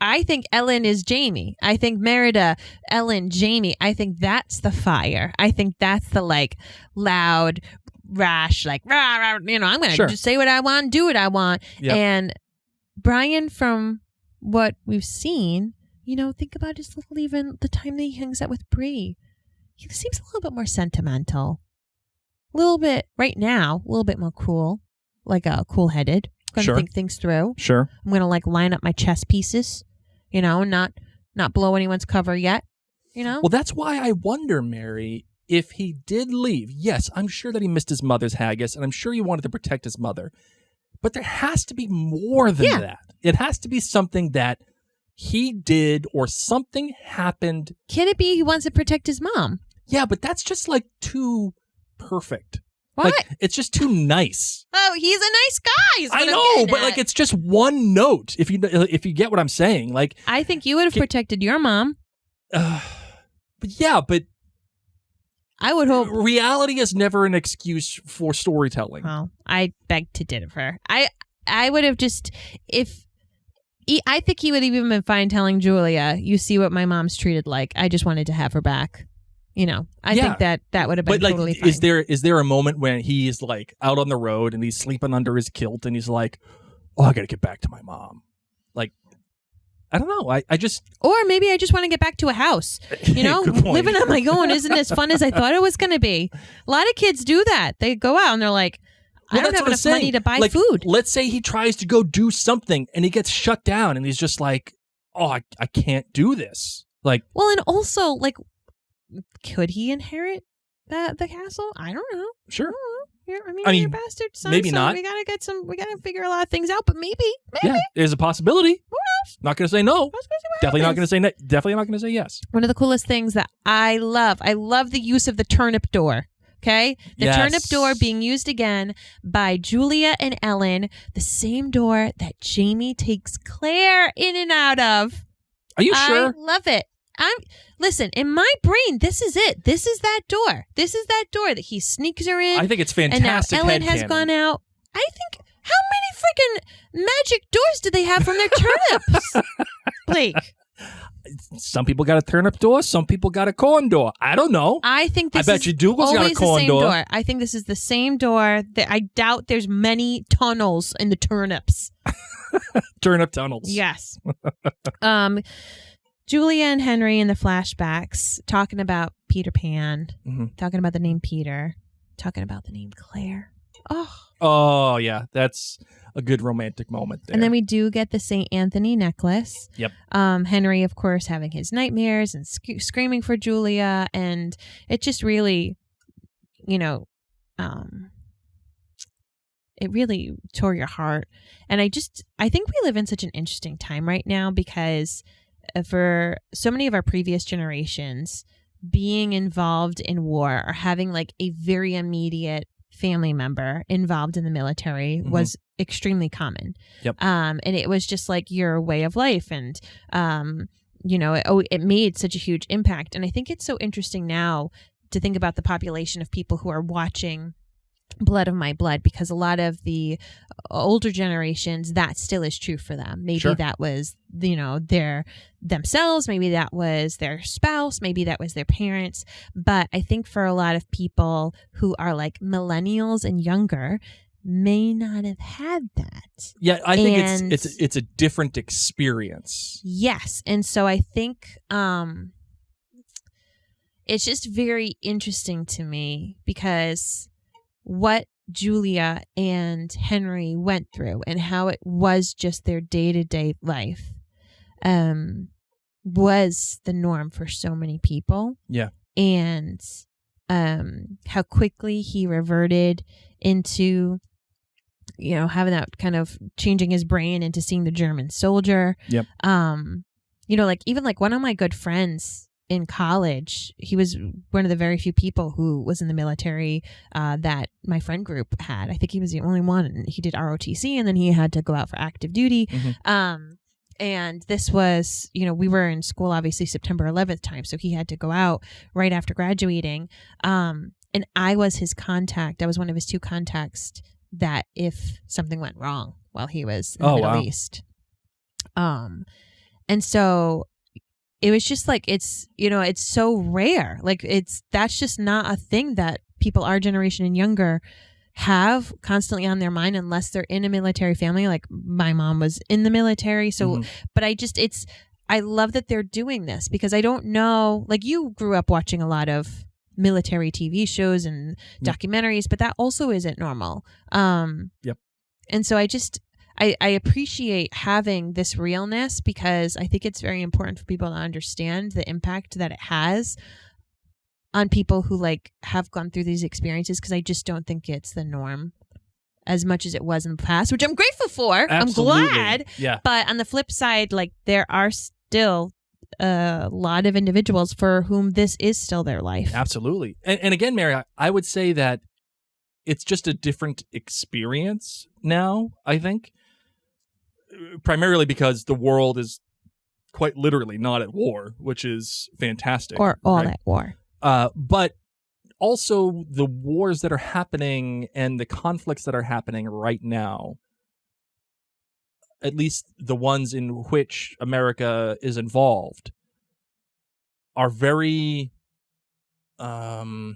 I think Ellen is Jamie. I think Merida, Ellen, Jamie. I think that's the fire. I think that's the like loud, rash, like rah, rah, I'm going to just say what I want, do what I want. Yep. And Brian, from what we've seen, think about his little, even the time that he hangs out with Bree. He seems a little bit more sentimental. A little bit right now, a little bit more cool, like cool-headed. Going to think things through. Sure. I'm going to line up my chess pieces, not blow anyone's cover yet, Well, that's why I wonder, Mary, if he did leave. Yes, I'm sure that he missed his mother's haggis, and I'm sure he wanted to protect his mother. But there has to be more than that. It has to be something that he did or something happened. Can it be he wants to protect his mom? Yeah, but that's just like too perfect. What? Like, it's just too nice. Oh, he's a nice guy. I know, but like it's just one note. If you get what I'm saying, like I think you would have protected your mom. But I would hope. Reality is never an excuse for storytelling. Well, I beg to differ. I would have just I think he would have even been fine telling Julia, "You see what my mom's treated like. I just wanted to have her back." I think that would have been totally fine. Is there a moment when he's like out on the road and he's sleeping under his kilt and he's like, "Oh, I got to get back to my mom." Like, I don't know. I just, or maybe I just want to get back to a house. Living on my own isn't as fun as I thought it was going to be. A lot of kids do that. They go out and they're like, I don't have enough money to buy food. Let's say he tries to go do something and he gets shut down and he's just like, "Oh, I can't do this." Like, well, and also like, could he inherit the castle? I don't know. Sure. I mean, you're a bastard son. Maybe so not. We gotta figure a lot of things out. But maybe. Yeah, there's a possibility. Who knows? Not gonna say no. Definitely not happens. gonna say definitely not gonna say yes. One of the coolest things that I love the use of the turnip door. Okay, the turnip door being used again by Julia and Ellen, the same door that Jamie takes Claire in and out of. Are you sure? I love it. Listen, in my brain, this is it. This is that door. This is that door that he sneaks her in. I think it's fantastic. And now Ellen has gone out. I think, how many freaking magic doors do they have from their turnips? Blake. Some people got a turnip door. Some people got a corn door. I don't know. I think this I bet you Dougal's got a corn door. I think this is the same door. I doubt there's many tunnels in the turnips. Turnip tunnels. Yes. Julia and Henry in the flashbacks talking about Peter Pan, talking about the name Peter, talking about the name Claire. Oh, yeah. That's a good romantic moment there. And then we do get the St. Anthony necklace. Yep. Henry, of course, having his nightmares and screaming for Julia. And it just really, it really tore your heart. And I think we live in such an interesting time right now because for so many of our previous generations, being involved in war or having like a very immediate family member involved in the military was extremely common. Yep. And it was just like your way of life. And, it made such a huge impact. And I think it's so interesting now to think about the population of people who are watching Blood of My Blood, because a lot of the older generations, that still is true for them. Maybe that was, their themselves, maybe that was their spouse, maybe that was their parents. But I think for a lot of people who are like millennials and younger, may not have had that. Yeah, I think it's a different experience. Yes. And so I think it's just very interesting to me because what Julia and Henry went through and how it was just their day-to-day life was the norm for so many people. Yeah. And how quickly he reverted into, having that kind of changing his brain into seeing the German soldier. Yep. Even one of my good friends in college, he was one of the very few people who was in the military that my friend group had. I think he was the only one. He did ROTC and then he had to go out for active duty. And this was, we were in school, obviously September 11th time. So he had to go out right after graduating. And I was his contact. I was one of his two contacts that if something went wrong while he was in the Middle East. And so it was just like, it's so rare. Like that's just not a thing that people our generation and younger have constantly on their mind unless they're in a military family. Like my mom was in the military. So, but I love that they're doing this because I don't know, like you grew up watching a lot of military TV shows and documentaries, but that also isn't normal. Yep. And so I appreciate having this realness because I think it's very important for people to understand the impact that it has on people who have gone through these experiences, because I just don't think it's the norm as much as it was in the past, which I'm grateful for. Absolutely. I'm glad. Yeah. But on the flip side, there are still a lot of individuals for whom this is still their life. Absolutely. And again, Mary, I would say that it's just a different experience now, I think. Primarily because the world is quite literally not at war, which is fantastic. Or all at war. But also the wars that are happening and the conflicts that are happening right now, at least the ones in which America is involved, are very, I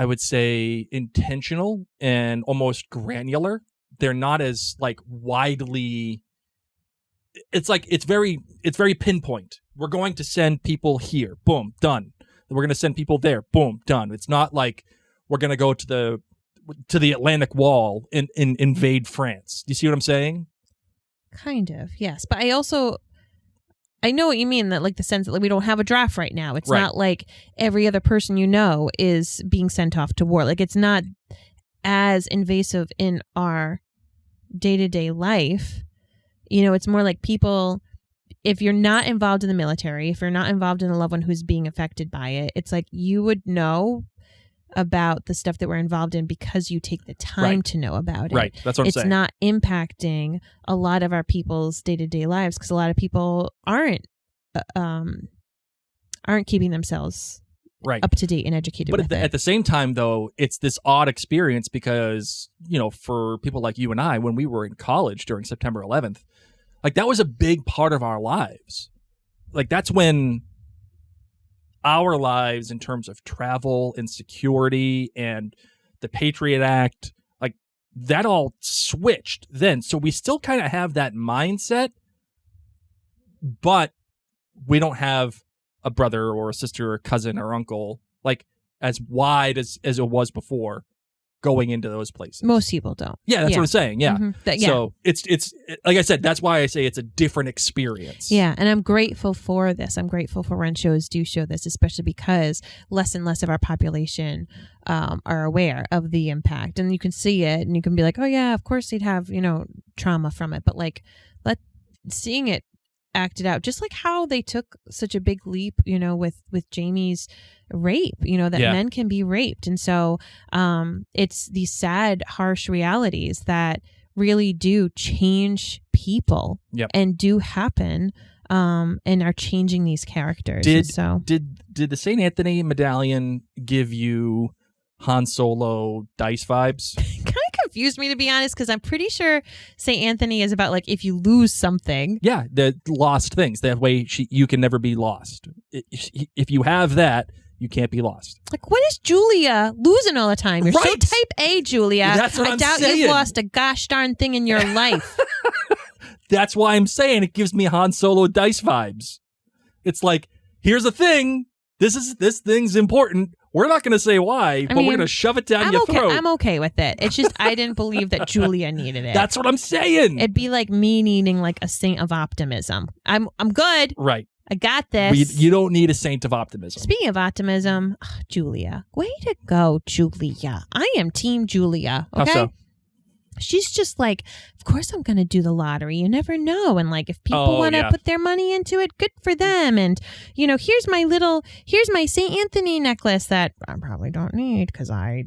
would say, intentional and almost granular. They're not as like widely. It's like it's very pinpoint. We're going to send people here. Boom, done. We're going to send people there. Boom, done. It's not like we're going to go to the Atlantic Wall and invade France. Do you see what I'm saying? Kind of, yes. But I know what you mean, that like the sense that like, we don't have a draft right now. It's Right. not like every other person you know is being sent off to war. Like it's not as invasive in our day-to-day life. You know, it's more like people, if you're not involved in the military, if you're not involved in a loved one who's being affected by it, it's like you would know about the stuff that we're involved in because you take the time Right. to know about it. Right. That's what I'm It's saying. not impacting a lot of our people's day-to-day lives because a lot of people aren't keeping themselves right. up to date and educated But with at it. the same time, though, it's this odd experience because, you know, for people like you and I, when we were in college during September 11th, like that was a big part of our lives. Like that's when our lives in terms of travel and security and the Patriot Act, like that all switched then. So we still kind of have that mindset, but we don't have a brother or a sister or cousin or uncle like as wide as it was before going into those places. Most people don't. Yeah, that's what I'm saying. Yeah. Mhm. So it's like I said, that's why I say it's a different experience. Yeah, and I'm grateful for this. I'm grateful for when shows do show this, especially because less and less of our population are aware of the impact. And you can see it and you can be like, oh yeah, of course they'd have, you know, trauma from it. But like seeing it acted out, just like how they took such a big leap, you know, with Jamie's rape, you know, that Yeah. men can be raped. And so it's these sad, harsh realities that really do change people Yep. and do happen and are changing these characters. Did And so did the St. Anthony medallion give you Han Solo dice vibes? kind of confused me, to be honest, because I'm pretty sure St. Anthony is about like if you lose something. Yeah, the lost things. That way you can never be lost. If you have that, you can't be lost. Like, what is Julia losing all the time? You're so Right. type A, Julia. That's what I I'm doubt saying. you've lost a gosh darn thing in your life. That's why I'm saying it gives me Han Solo dice vibes. It's like, here's a thing. This thing's important. We're not going to say why, but mean, we're going to shove it down I'm your okay. throat. I'm okay with it. It's just I didn't believe that Julia needed it. That's what I'm saying. It'd be like me needing like a saint of optimism. I'm good. Right. I got this. You don't need a saint of optimism. Speaking of optimism, Julia, way to go, Julia. I am Team Julia. How Okay. so? She's just like, of course I'm going to do the lottery. You never know. And like, if people Oh, want to yeah. put their money into it, good for them. And, you know, here's my St. Anthony necklace that I probably don't need because I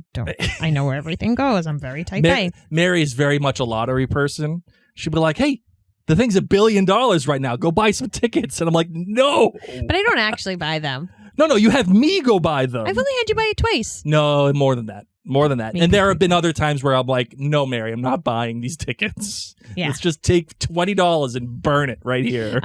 know where everything goes. I'm very type A. Mary is very much a lottery person. She'd be like, hey, the thing's $1 billion right now. Go buy some tickets. And I'm like, no. But I don't actually buy them. No, you have me go buy them. I've only had you buy it twice. No, more than that. More than that. Maybe And there have been other times where I'm like, no, Mary, I'm not buying these tickets. Yeah. Let's just take $20 and burn it right here.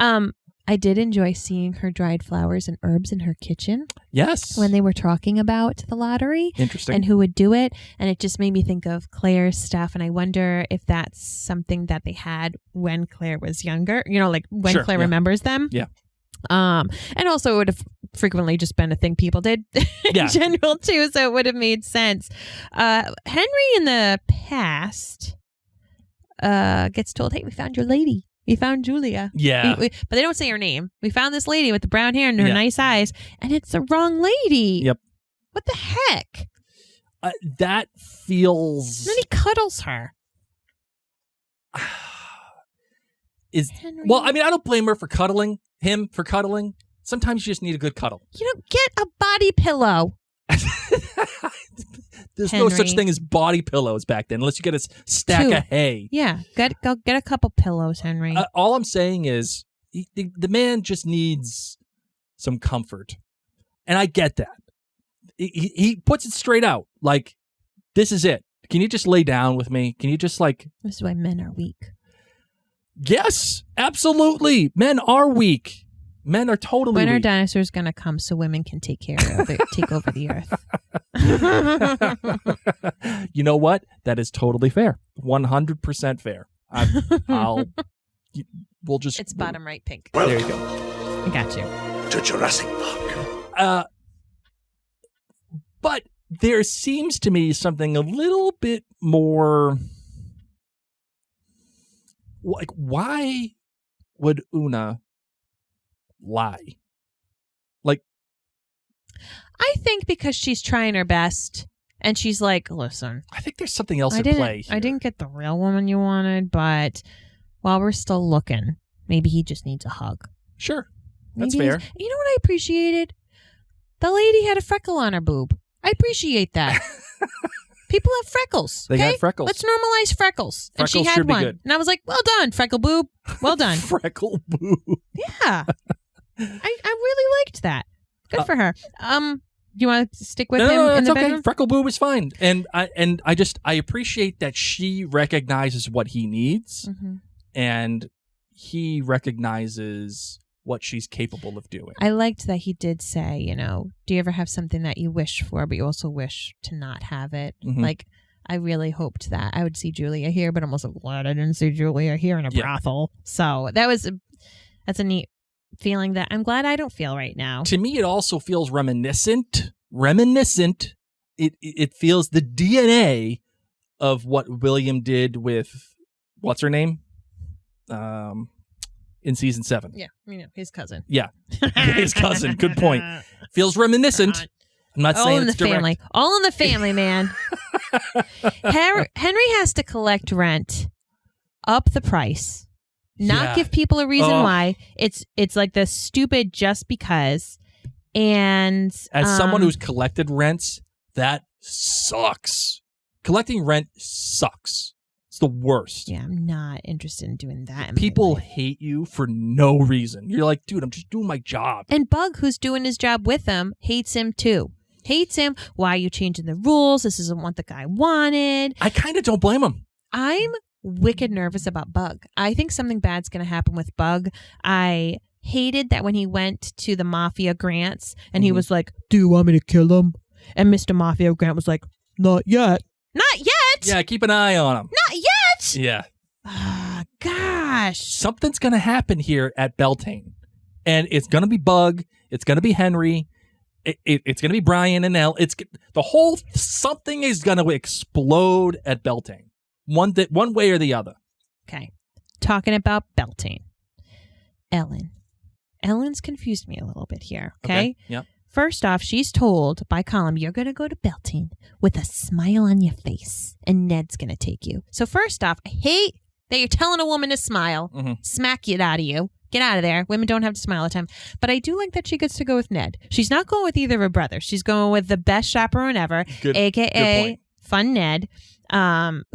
I did enjoy seeing her dried flowers and herbs in her kitchen Yes. when they were talking about the lottery. Interesting. And who would do it. And it just made me think of Claire's stuff. And I wonder if that's something that they had when Claire was younger, you know, like when Sure, Claire yeah. remembers them. Yeah. And also it would have frequently just been a thing people did Yeah. in general too. So it would have made sense. Henry in the past gets told, hey, we found your lady. We found Julia. Yeah. But they don't say her name. We found this lady with the brown hair and her Yeah. nice eyes. And it's the wrong lady. Yep. What the heck? That feels... And then he cuddles her. Henry. Well, I mean, I don't blame her for cuddling. Him for cuddling. Sometimes you just need a good cuddle. You don't get a body pillow. There's no such Henry. thing as body pillows back then, unless you get a stack Two. of hay. Yeah, go get a couple pillows, Henry. All I'm saying is the man just needs some comfort. And I get that. he puts it straight out. Like, this is it. Can you just lay down with me? Can you just like... This is why men are weak. Yes, absolutely. Men are weak. Men are totally When are weak. dinosaurs going to come so women can take care of it, take over the earth? You know what? That is totally fair. 100% fair. We'll just... It's bottom right pink. There you go. I got you. To Jurassic Park. But there seems to me something a little bit more... Like, why would Una lie? Like, I think because she's trying her best, and she's like, listen, I think there's something else I at didn't, play here. I didn't get the real woman you wanted, but while we're still looking, maybe he just needs a hug. Sure. That's Maybe fair. You know what I appreciated? The lady had a freckle on her boob. I appreciate that. People have freckles. They okay? got freckles. Let's normalize freckles. And she Freckles had should be one. good. And I was like, well done, freckle boob. Well done. Freckle boo. Yeah. I really liked that. Good for her. You want to stick with him in it's the okay. bedroom? Freckle boo is fine. And I appreciate that she recognizes what he needs and he recognizes what she's capable of doing. I liked that he did say, do you ever have something that you wish for, but you also wish to not have it? Mhm. Like, I really hoped that I would see Julia here, but I'm also glad I didn't see Julia here in a brothel. So that's a neat feeling that I'm glad I don't feel right now. To me, it also feels reminiscent. It feels the DNA of what William did with, what's her name? In season 7. Yeah, his cousin. Yeah. His cousin. Good point. Feels reminiscent. I'm not All saying in it's the direct. family. All in the family, man. Henry has to collect rent, up the price, not Yeah. give people a reason Oh. why. It's like the stupid just because. And As someone who's collected rents, that sucks. Collecting rent sucks. It's the worst. yeah, I'm not interested in doing that. In my People life. hate you for no reason. You're like, dude, I'm just doing my job. And Bug, who's doing his job with him, hates him too. Hates him. Why are you changing the rules? This isn't what the guy wanted. I kind of don't blame him. I'm wicked nervous about Bug. I think something bad's going to happen with Bug. I hated that when he went to the Mafia Grants and he was like, do you want me to kill him? And Mr. Mafia Grant was like, not yet. Not yet? Yeah, keep an eye on him. Not yet? Yeah. Ah, gosh. Something's going to happen here at Beltane. And it's going to be Bug. It's going to be Henry. It's going to be Brian and Elle. The whole something is going to explode at Beltane. One way or the other. Okay. Talking about Beltane. Ellen's confused me a little bit here. Okay. Yep. First off, she's told by Colum, you're going to go to Beltane with a smile on your face, and Ned's going to take you. So first off, I hate that you're telling a woman to smile, smack it out of you. Get out of there. Women don't have to smile all the time. But I do like that she gets to go with Ned. She's not going with either of her brothers. She's going with the best chaperone ever, Good a.k.a. point. Fun Ned,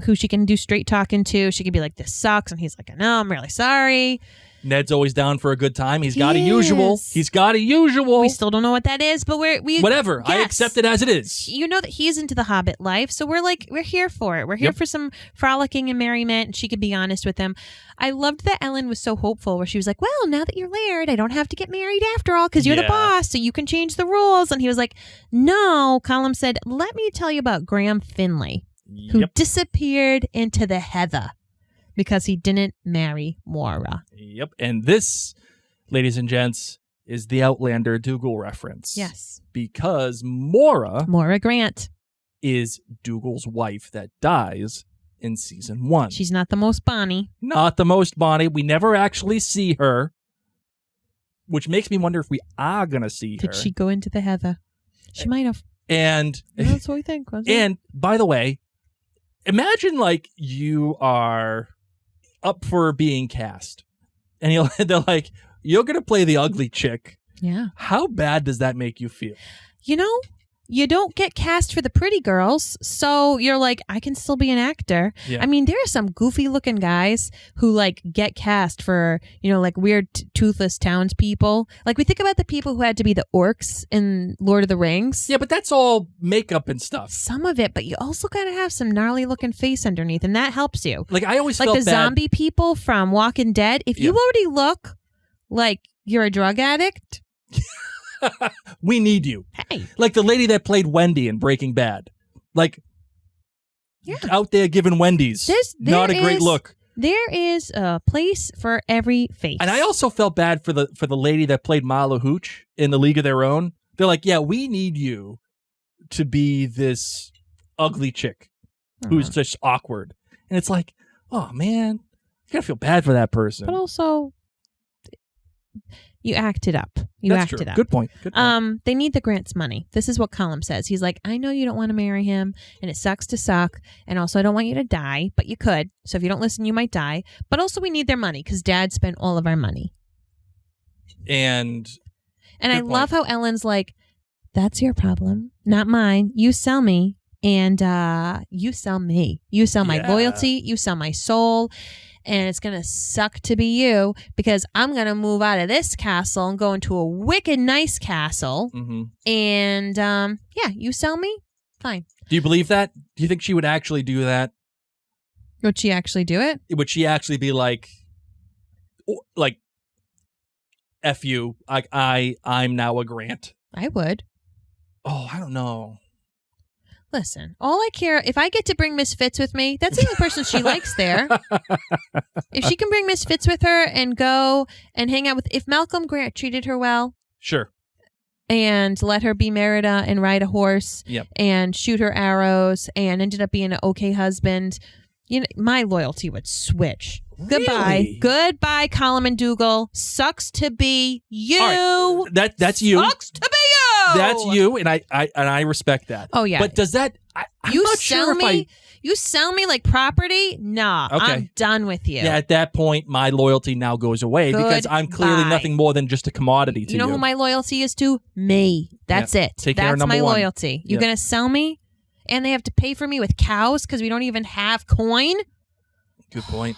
who she can do straight talking to. She can be like, this sucks. And he's like, I know, I'm really sorry. Ned's always down for a good time. He's got a Yes. usual. He's got a usual. We still don't know what that is, but we Whatever. I Yes. accept it as it is. You know that he's into the Hobbit life, so we're here for it. We're here Yep. for some frolicking and merriment, and she could be honest with him. I loved that Ellen was so hopeful, where she was like, well, now that you're Laird, I don't have to get married after all, because you're the Yeah. boss, so you can change the rules. And he was like, no. Colum said, let me tell you about Graham Finley, who Yep. disappeared into the heather because he didn't marry Maura. Yep. And this, ladies and gents, is the Outlander Dougal reference. Yes. Because Maura Maura Grant. is Dougal's wife that dies in season 1. She's not the most bonny. Not the most Bonnie. We never actually see her, which makes me wonder if we are going to see her. Did she go into the heather? She might have. And That's what we think. wasn't it? and by the way, imagine like you are up for being cast, and they're like, "You're gonna play the ugly chick." Yeah. How bad does that make you feel? you don't get cast for the pretty girls, so you're like, I can still be an actor. Yeah. I mean, there are some goofy looking guys who like get cast for, like weird toothless townspeople. Like we think about the people who had to be the orcs in Lord of the Rings. Yeah, but that's all makeup and stuff. Some of it, but you also got to have some gnarly looking face underneath, and that helps you. Like I always Like felt the bad. zombie people from Walking Dead, if you already look like you're a drug addict, We need you. hey. Like the lady that played Wendy in Breaking Bad. Like out there giving Wendy's. Not a great look. There is a place for every face. And I also felt bad for the lady that played Marla Hooch in The League of Their Own. They're like, yeah, we need you to be this ugly chick who's just awkward. And it's like, oh man, you gotta feel bad for that person. But also, you acted up. That's true. Up. Good point. Good point. They need the Grant's money. This is what Colum says. He's like, I know you don't want to marry him, and it sucks to suck, and also I don't want you to die, but you could. So if you don't listen, you might die. But also we need their money because Dad spent all of our money. And I love how Ellen's like, that's your problem, not mine. You sell me, and you sell me. You sell my loyalty. You sell my soul. And it's going to suck to be you because I'm going to move out of this castle and go into a wicked nice castle. Mm-hmm. And you sell me? Fine. Do you believe that? Do you think she would actually do that? Would she actually do it? Would she actually be like F you, I'm now a Grant? I would. Oh, I don't know. Listen, all I care, if I get to bring Miss Fitz with me, that's the only person she likes there. If she can bring Miss Fitz with her and go and hang out with, if Malcolm Grant treated her well. Sure. And let her be Merida and ride a horse. Yep. And shoot her arrows and ended up being an okay husband. My loyalty would switch. Really? Goodbye, Colum and Dougal. Sucks to be you. All right. That's you. Sucks to be you. That's you, and I respect that. Oh yeah. But does that? I'm you not sell sure me? if You sell me like property? Nah. Okay. I'm done with you. Yeah. At that point, my loyalty now goes away because I'm clearly Goodbye. nothing more than just a commodity to you. You know who my loyalty is to? Me. That's it. Take care of That's number my one. loyalty. You're Yep. gonna sell me, and they have to pay for me with cows because we don't even have coin. Good point.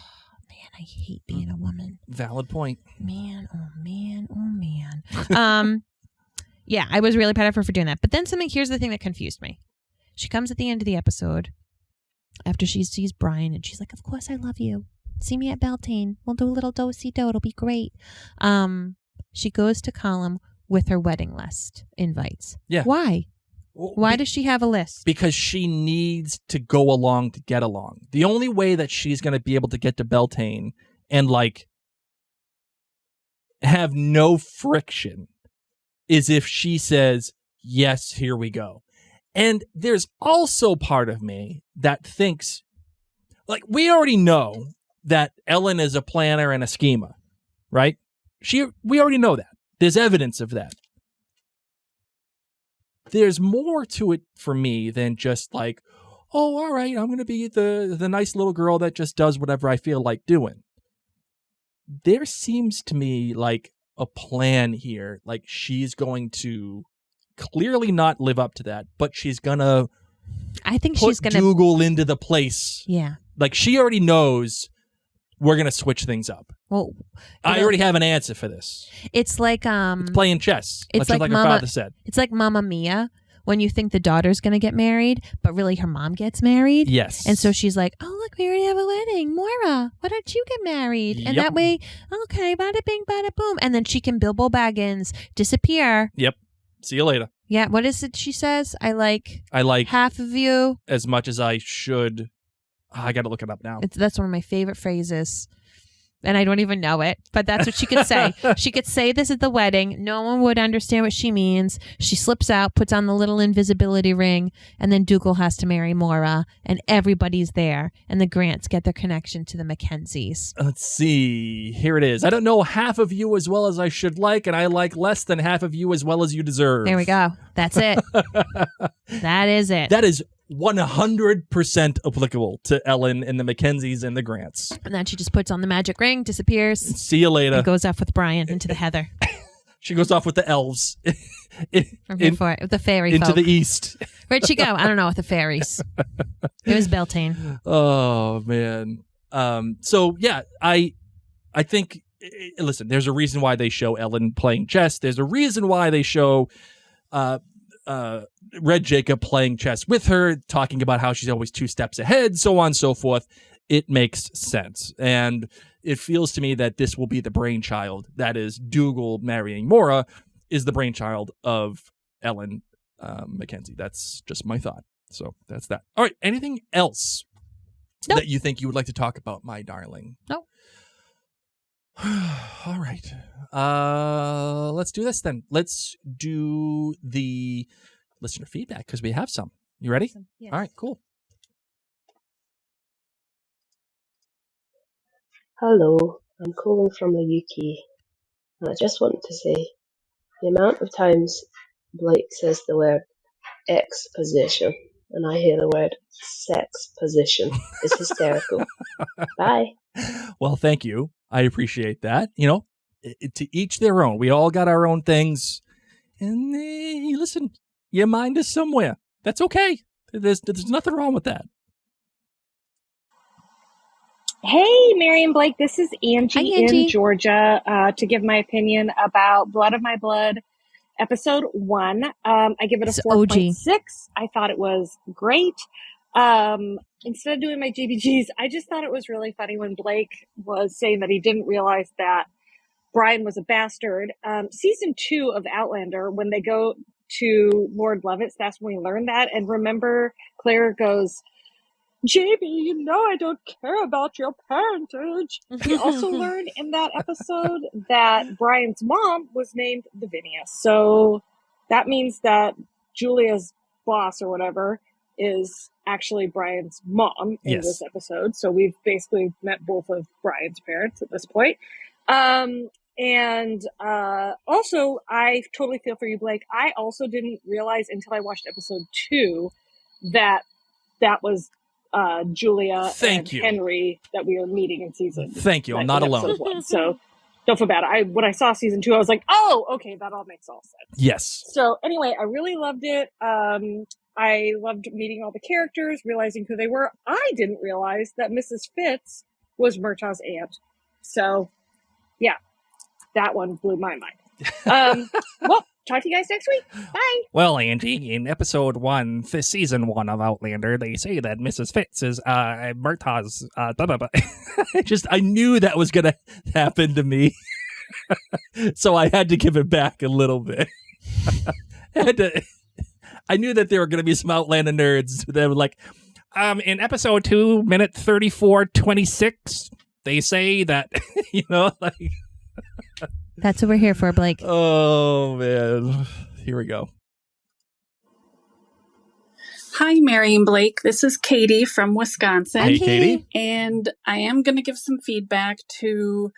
Man, I hate being a woman. Valid point. Man, oh man, oh man. Yeah, I was really proud of her for doing that. But then here's the thing that confused me. She comes at the end of the episode after she sees Brian and she's like, of course I love you. See me at Beltane. We'll do a little do-si-do. It'll be great. She goes to Colum with her wedding list invites. Yeah. Why? Why does she have a list? Because she needs to go along to get along. The only way that she's going to be able to get to Beltane and have no friction is if she says, yes, here we go. And there's also part of me that thinks, we already know that Ellen is a planner and a schemer, right? We already know that. There's evidence of that. There's more to it for me than just oh, all right, I'm going to be the nice little girl that just does whatever I feel like doing. There seems to me like a plan here. She's going to clearly not live up to that, but she's going to she's going to Dougal into the place. Yeah. She already knows we're going to switch things up. Well, I already have an answer for this. It's like it's playing chess. It's like her father said. It's like Mamma Mia when you think the daughter's going to get married, but really her mom gets married. Yes. And so she's like, oh, look, we already have a wedding. Moira, why don't you get married? And Yep. that way, okay, bada bing, bada boom. And then she can Bilbo Baggins disappear. Yep. See you later. Yeah. What is it she says? I like half of you. As much as I should. I got to look it up now. That's one of my favorite phrases. And I don't even know it, but that's what she could say. She could say this at the wedding. No one would understand what she means. She slips out, puts on the little invisibility ring, and then Dougal has to marry Maura, and everybody's there. And the Grants get their connection to the Mackenzies. Let's see. Here it is. I don't know half of you as well as I should like, and I like less than half of you as well as you deserve. There we go. That's it. That is it. That is 100% applicable to Ellen and the Mackenzies and the Grants. And then she just puts on the magic ring, disappears, See you later. and goes off with Brian into the heather. She goes off with the elves With the fairy into folk. the east. Where'd she go? I don't know, with the fairies. It was Beltane. Oh man. So yeah, I think. Listen, there's a reason why they show Ellen playing chess. There's a reason why they show Red Jacob playing chess with her, talking about how she's always 2 steps ahead, so on and so forth. It makes sense. And it feels to me that this will be the brainchild. That is, Dougal marrying Maura is the brainchild of Ellen Mackenzie. That's just my thought. So that's that. All right. Anything else that you think you would like to talk about, my darling? No. All right. Let's do this then. Let's do the listener feedback because we have some. You ready? Yes. All right, cool. Hello, I'm calling from the UK, and I just wanted to say the amount of times Blake says the word exposition and I hear the word sex position is hysterical. Bye. Well, thank you. I appreciate that. You know, to each their own. We all got our own things. And listen, your mind is somewhere. That's okay. There's nothing wrong with that. Hey, Mary and Blake, this is Angie, Hi, Angie. in Georgia to give my opinion about Blood of My Blood, episode 1. I give it a It's 4.6. I thought it was great. Instead of doing my GBGs, I just thought it was really funny when Blake was saying that he didn't realize that Brian was a bastard. Season 2 of Outlander, when they go to Lord Lovat's, that's when we learn that. And remember, Claire goes, JB, you know I don't care about your parentage. We also learned in that episode that Brian's mom was named Lavinia. So that means that Julia's boss or whatever is actually Brian's mom in Yes. this episode. So we've basically met both of Brian's parents at this point. Also, I totally feel for you, Blake. I also didn't realize until I watched episode 2 that was Julia Thank and you. Henry that we are meeting in season. Thank you. I'm not in alone. episode 1. So don't feel bad. When I saw season 2, I was like, oh, okay, that all makes all sense. Yes. So anyway, I really loved it. I loved meeting all the characters, realizing who they were. I didn't realize that Mrs. Fitz was Murtaugh's aunt. So, yeah, that one blew my mind. Well, talk to you guys next week. Bye. Well, Angie, in episode 1, season 1 of Outlander, they say that Mrs. Fitz is Murtaugh's. I knew that was going to happen to me. So I had to give it back a little bit. I knew that there were going to be some Outlander nerds that were like, in episode 2, minute 34:26, they say that, like. That's what we're here for, Blake. Oh, man. Here we go. Hi, Mary and Blake. This is Katie from Wisconsin. Hey, Katie. And I am going to give some feedback to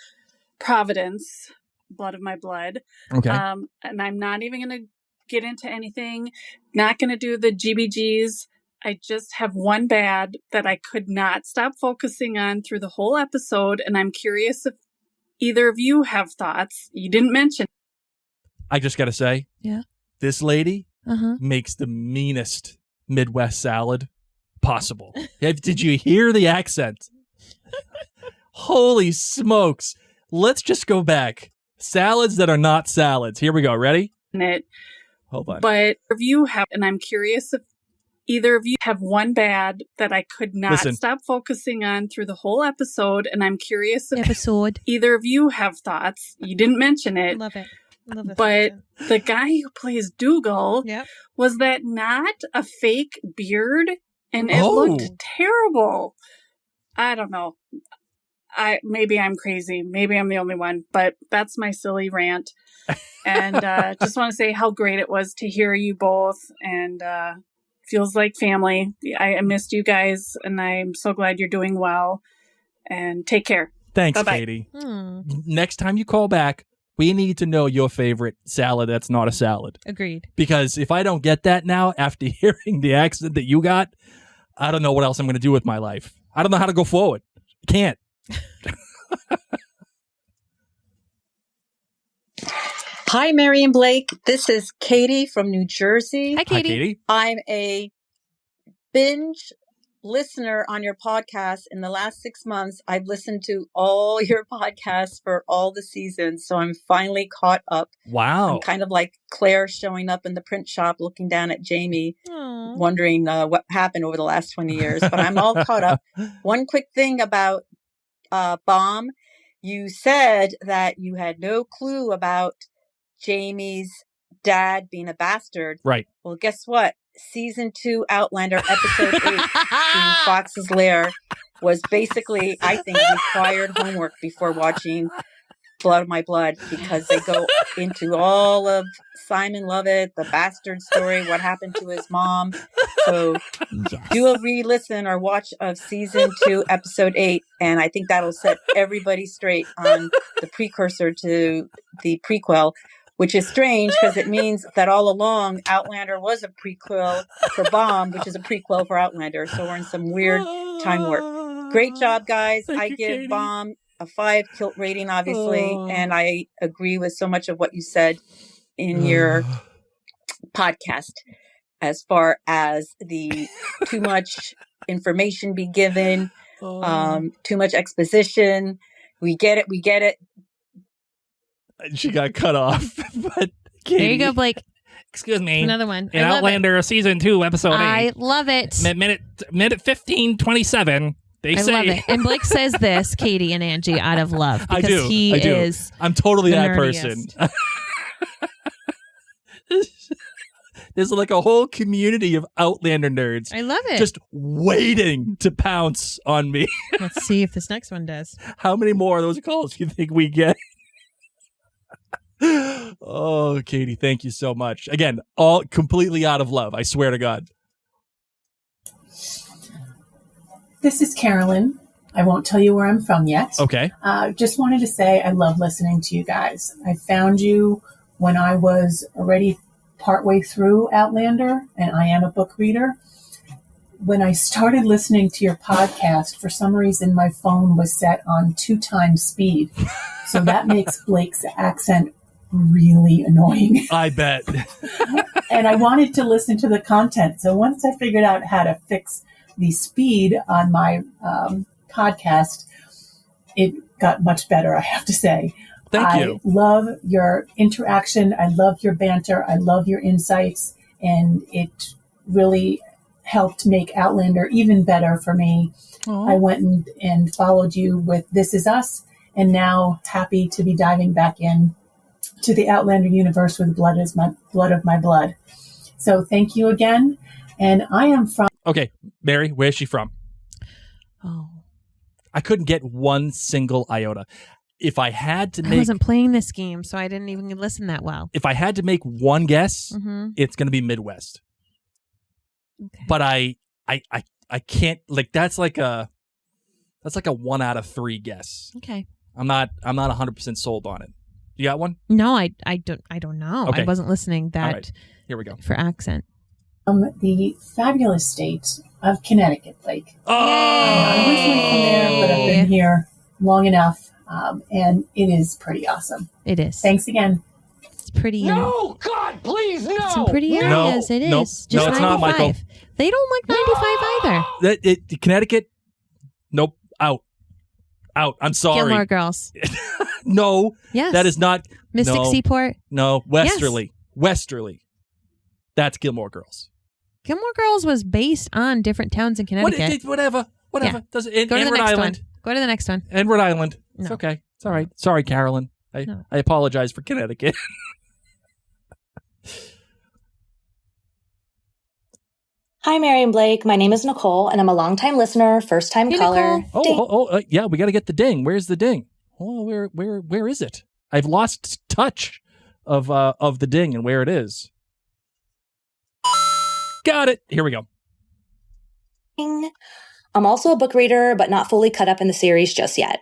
Providence, Blood of My Blood. Okay. And I'm not even going to get into anything. Not going to do the GBGs. I just have one bad that I could not stop focusing on through the whole episode. And I'm curious if either of you have thoughts. You didn't mention. I just got to say, Yeah. This lady Uh-huh. makes the meanest Midwest salad possible. Did you hear the accent? Holy smokes. Let's just go back. Salads that are not salads. Here we go. Ready? It, Hold on. but if you have, and I'm curious if either of you have one bad that I could not Listen. stop focusing on through the whole episode, and I'm curious if Episode. either of you have thoughts. You didn't mention it, Love it. Love it. but the guy who plays Dougal, Yep. was that not a fake beard? And it Oh. looked terrible. I don't know. Maybe I'm crazy. Maybe I'm the only one, but that's my silly rant. And just want to say how great it was to hear you both, and feels like family. I missed you guys, and I'm so glad you're doing well. And take care. Thanks, Bye-bye. Katie. Hmm. Next time you call back, we need to know your favorite salad that's not a salad. Agreed. Because if I don't get that now after hearing the accent that you got, I don't know what else I'm going to do with my life. I don't know how to go forward. Can't. Hi, Mary and Blake. This is Katie from New Jersey. Hi, Katie. Hi, Katie. I'm a binge listener on your podcast. In the last 6 months, I've listened to all your podcasts for all the seasons, so I'm finally caught up. Wow. I'm kind of like Claire showing up in the print shop, looking down at Jamie, Aww. wondering what happened over the last 20 years, but I'm all caught up. One quick thing about Bomb. You said that you had no clue about Jamie's dad being a bastard. Right. Well, guess what? Season 2 Outlander episode 8, The Fox's Lair, was basically, I think, required homework before watching Blood of My Blood, because they go into all of Simon Lovett, the bastard story, what happened to his mom. So do a re-listen or watch of season 2, episode 8, and I think that'll set everybody straight on the precursor to the prequel, which is strange because it means that all along Outlander was a prequel for Bomb, which is a prequel for Outlander. So we're in some weird time warp. Great job, guys. I give Katie. Bomb a 5 Kilt rating, obviously, and I agree with so much of what you said in your podcast as far as the too much information be given, too much exposition. We get it. She got cut off. But Katie, There you go, Blake. excuse me. Another one. In I love Outlander season 2, episode 8. I love it. Minute 15:27. They I say. love it. And Blake says this, Katie and Angie, out of love. I Because do. he I do. is I'm totally the that person. There's like a whole community of Outlander nerds I love it. just waiting to pounce on me. Let's see if this next one does. How many more of those calls do you think we get? Oh, Katie, thank you so much. Again, all completely out of love. I swear to God. This is Carolyn. I won't tell you where I'm from yet. Okay. Just wanted to say I love listening to you guys. I found you when I was already partway through Outlander, and I am a book reader. When I started listening to your podcast, for some reason my phone was set on 2 times speed. So that makes Blake's accent really annoying. I bet. And I wanted to listen to the content. So once I figured out how to fix the speed on my podcast, it got much better, I have to say. Thank you. I love your interaction. I love your banter. I love your insights. And it really helped make Outlander even better for me. Aww. I went and followed you with This Is Us, and now happy to be diving back in to the Outlander universe with Blood of My Blood. So thank you again. And I am from... Okay, Mary, where's she from? Oh. I couldn't get one single iota. If I had to I make... wasn't playing this game, so I didn't even listen that well. If I had to make one guess, it's going to be Midwest. Okay. But I can't, like, that's like a 1 out of 3 guess. Okay. I'm not 100% sold on it. You got one? No, I don't know. Okay. I wasn't listening All that right. Here we go. for accent. the fabulous state of Connecticut, Blake. Oh! I'm originally from there, but I've been here long enough, and it is pretty awesome. It is. Thanks again. It's pretty. No, God, please, no. Some pretty No. areas. It is. Nope. Just No, it's 95. not, Michael. They don't like 95 either. Connecticut? Nope. Out. I'm sorry. Gilmore Girls. No. Yes. That is not. Mystic no, Seaport. No. Westerly. Westerly. That's Gilmore Girls. Gilmore Girls was based on different towns in Connecticut. Whatever. Yeah. Does it, Go to and the Rhode next Island. one. Go to the next one. And Rhode Island. It's No. okay. It's all right. Sorry, Carolyn. I apologize for Connecticut. Hi, Mary and Blake. My name is Nicole, and I'm a longtime listener, first-time Hey, caller. Nicole. Yeah, we got to get the ding. Where's the ding? Oh, where is it? I've lost touch of the ding and where it is. Got it. Here we go. Ding. I'm also a book reader, but not fully cut up in the series just yet.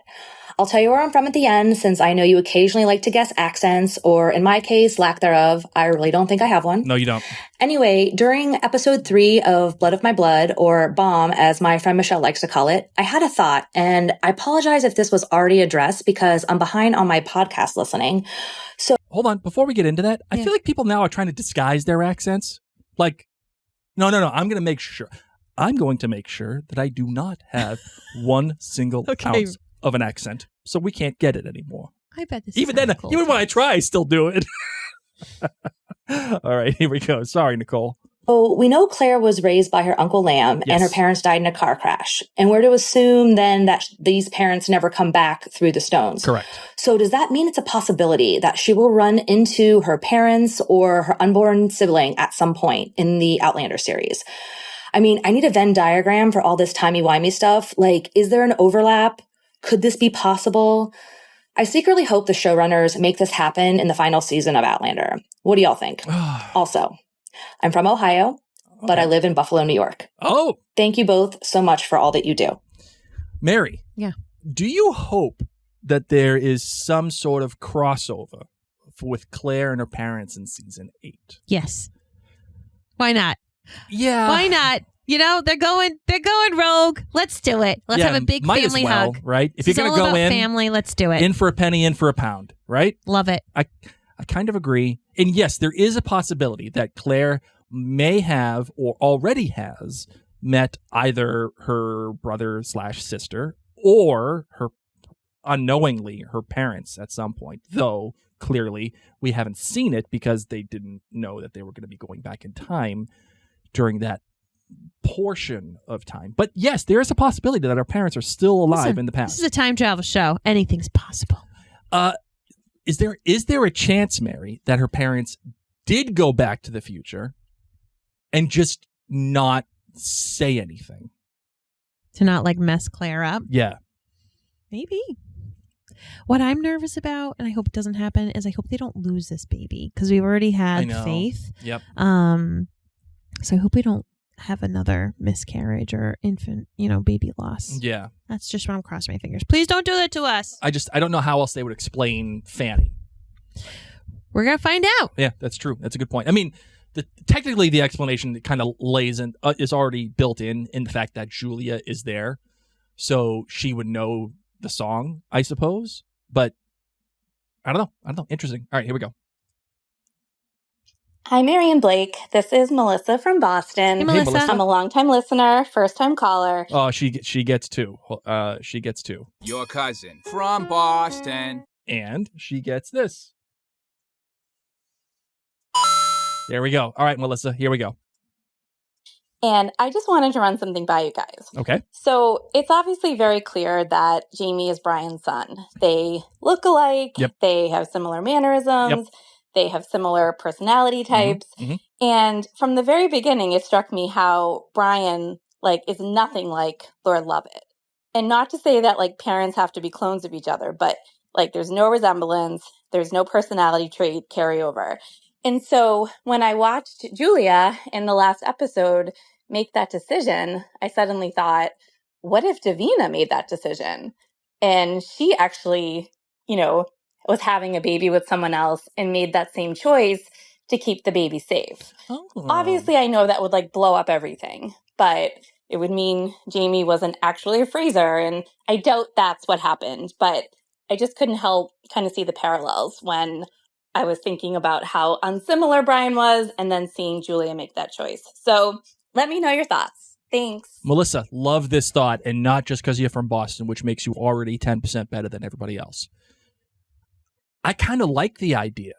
I'll tell you where I'm from at the end, since I know you occasionally like to guess accents, or in my case, lack thereof. I really don't think I have one. No, you don't. Anyway, during episode 3 of Blood of My Blood, or Bomb, as my friend Michelle likes to call it, I had a thought, and I apologize if this was already addressed because I'm behind on my podcast listening. So, hold on. Before we get into that, I feel like people now are trying to disguise their accents. Like, no. I'm going to make sure. I'm going to make sure that I do not have one single ounce of an accent, so we can't get it anymore. I bet this even then, cool even when I try, I still do it. All right, here we go. Sorry, Nicole. Oh, we know Claire was raised by her Uncle Lamb and her parents died in a car crash. And we're to assume then that these parents never come back through the stones. Correct. So does that mean it's a possibility that she will run into her parents or her unborn sibling at some point in the Outlander series? I mean, I need a Venn diagram for all this timey-wimey stuff. Like, is there an overlap? Could this be possible? I secretly hope the showrunners make this happen in the final season of Outlander. What do y'all think? Also, I'm from Ohio, but I live in Buffalo, New York. Oh. Thank you both so much for all that you do. Mary. Yeah. Do you hope that there is some sort of crossover with Claire and her parents in season 8? Yes. Why not? Yeah. Why not? You know, they're going rogue. Let's do it. Let's have a big family hug. Right? If It's you're all going to go about in, family, let's do it. in for a penny, in for a pound, right? Love it. I kind of agree. And yes, there is a possibility that Claire may have or already has met either her brother/sister or her unknowingly her parents at some point, though clearly we haven't seen it because they didn't know that they were going to be going back in time during that portion of time. But yes, there is a possibility that our parents are still alive in the past. This is a time travel show. Anything's possible. Is there a chance, Mary, that her parents did go back to the future and just not say anything? To not like mess Claire up? Yeah. Maybe. What I'm nervous about, and I hope it doesn't happen, is I hope they don't lose this baby because we've already had Faith. Yep. So I hope we don't have another miscarriage or infant, baby loss. Yeah. That's just what I'm crossing my fingers. Please don't do that to us. I don't know how else they would explain Fanny. We're going to find out. Yeah, that's true. That's a good point. I mean, technically the explanation kind of lays in, is already built in the fact that Julia is there. So she would know the song, I suppose. But I don't know. Interesting. All right, here we go. Hi, Mary and Blake. This is Melissa from Boston. Hey, Melissa. I'm a longtime listener, first-time caller. Oh, she gets two. She gets two. Your cousin from Boston. And she gets this. There we go. All right, Melissa, here we go. And I just wanted to run something by you guys. Okay. So it's obviously very clear that Jamie is Brian's son. They look alike. Yep. They have similar mannerisms. Yep. They have similar personality types. Mm-hmm. And from the very beginning, it struck me how Brian, is nothing like Lord Lovat. And not to say that, parents have to be clones of each other, but, there's no resemblance. There's no personality trait carryover. And so when I watched Julia in the last episode make that decision, I suddenly thought, what if Davina made that decision? And she actually, was having a baby with someone else and made that same choice to keep the baby safe. Oh. Obviously, I know that would blow up everything, but it would mean Jamie wasn't actually a Fraser, and I doubt that's what happened. But I just couldn't help kind of see the parallels when I was thinking about how unsimilar Brian was and then seeing Julia make that choice. So let me know your thoughts. Thanks. Melissa, love this thought, and not just because you're from Boston, which makes you already 10% better than everybody else. I kind of like the idea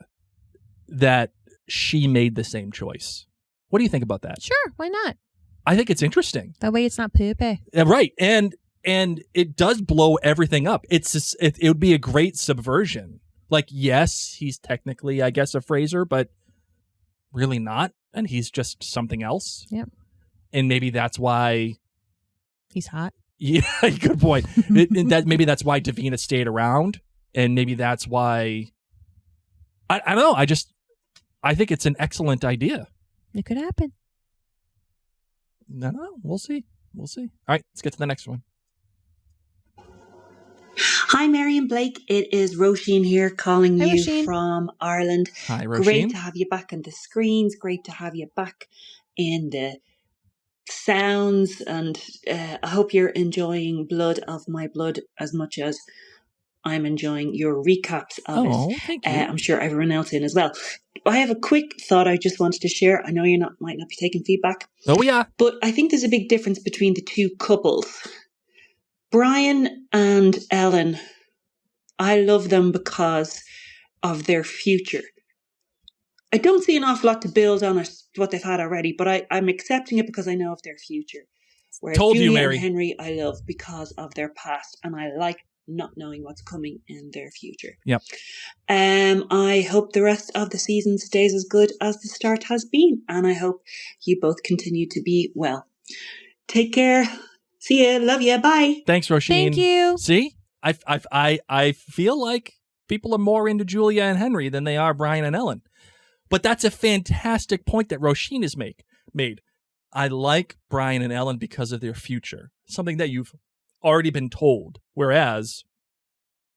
that she made the same choice. What do you think about that? Sure, why not? I think it's interesting. That way it's not poopy. Right. And it does blow everything up. It's just, it would be a great subversion. Yes, he's technically, I guess, a Fraser, but really not. And he's just something else. Yep. And maybe that's why he's hot. Yeah, good point. Maybe that's why Davina stayed around. And maybe that's why I don't know. I think it's an excellent idea. It could happen. No, we'll see. All right, let's get to the next one. Hi, Mary and Blake. It is Roisin here calling you Roisin. from Ireland. Hi, Roisin. Great to have you back on the screens. Great to have you back in the sounds. And I hope you're enjoying Blood of My Blood as much as I'm enjoying your recaps of it. Thank you. I'm sure everyone else in as well. I have a quick thought I just wanted to share. I know might not be taking feedback. Oh, yeah. But I think there's a big difference between the two couples. Brian and Ellen, I love them because of their future. I don't see an awful lot to build on what they've had already, but I'm accepting it because I know of their future. Whereas Told Julia you, Mary. and Henry, I love because of their past, and I like not knowing what's coming in their future. Yep. I hope the rest of the season stays as good as the start has been, and I hope you both continue to be well. Take care. See ya. Love ya. Bye. Thanks, Roisin. Thank you. See, I feel like people are more into Julia and Henry than they are Brian and Ellen. But that's a fantastic point that Roisin has made. I like Brian and Ellen because of their future, something that you've already been told. Whereas,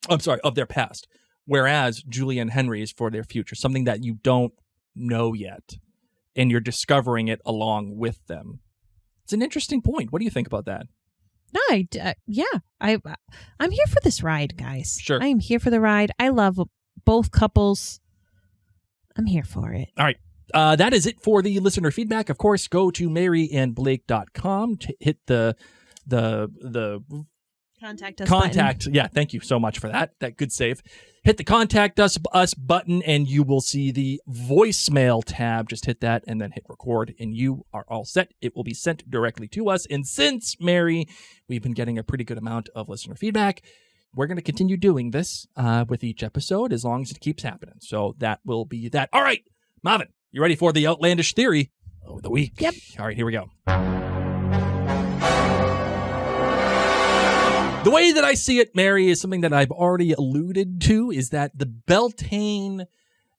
of their past. Whereas Julia and Henry is for their future, something that you don't know yet, and you're discovering it along with them. It's an interesting point. What do you think about that? No, I'm here for this ride, guys. Sure. I am here for the ride. I love both couples. I'm here for it. All right. That is it for the listener feedback. Of course, go to maryandblake.com to hit the Contact us button. Yeah, thank you so much for that. That good save. Hit the contact us button and you will see the voicemail tab. Just hit that and then hit record and you are all set. It will be sent directly to us. And since, Mary, we've been getting a pretty good amount of listener feedback, we're going to continue doing this with each episode as long as it keeps happening. So that will be that. All right, Marvin, you ready for the outlandish theory of the week? Yep. All right, here we go. The way that I see it, Mary, is something that I've already alluded to, is that the Beltane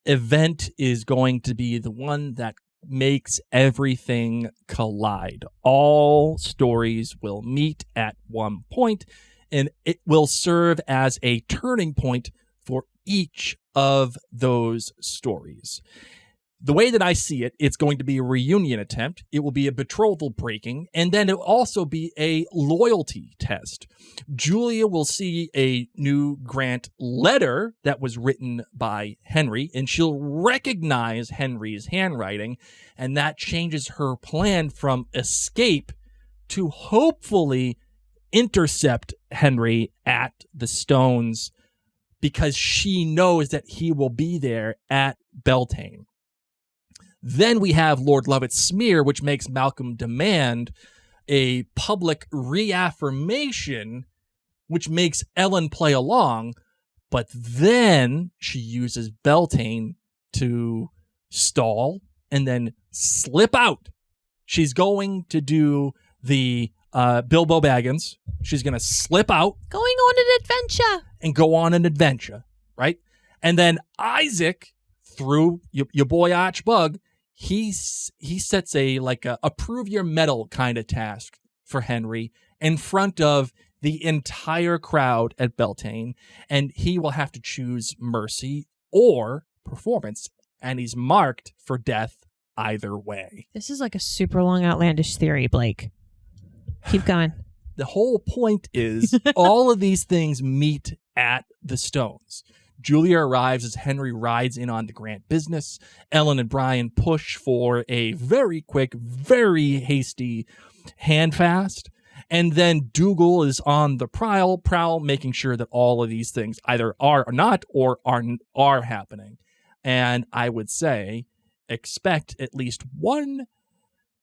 event is going to be the one that makes everything collide. All stories will meet at one point, and it will serve as a turning point for each of those stories. The way that I see it, it's going to be a reunion attempt. It will be a betrothal breaking, and then it will also be a loyalty test. Julia will see a new Grant letter that was written by Henry, and she'll recognize Henry's handwriting, and that changes her plan from escape to hopefully intercept Henry at the Stones because she knows that he will be there at Beltane. Then we have Lord Lovat's smear, which makes Malcolm demand a public reaffirmation, which makes Ellen play along, but then she uses Beltane to stall and then slip out. She's going to do the Bilbo Baggins. She's going to slip out. Going on an adventure. And go on an adventure, right? And then Isaac, through your boy Archbug, he sets a prove your mettle kind of task for Henry in front of the entire crowd at Beltane, and he will have to choose mercy or performance, and he's marked for death either way. This is like a super long outlandish theory, Blake. Keep going. The whole point is all of these things meet at the Stones. Julia arrives as Henry rides in on the Grant business. Ellen and Brian push for a very quick, very hasty handfast. And then Dougal is on the prowl, making sure that all of these things either are not or are happening. And I would say expect at least one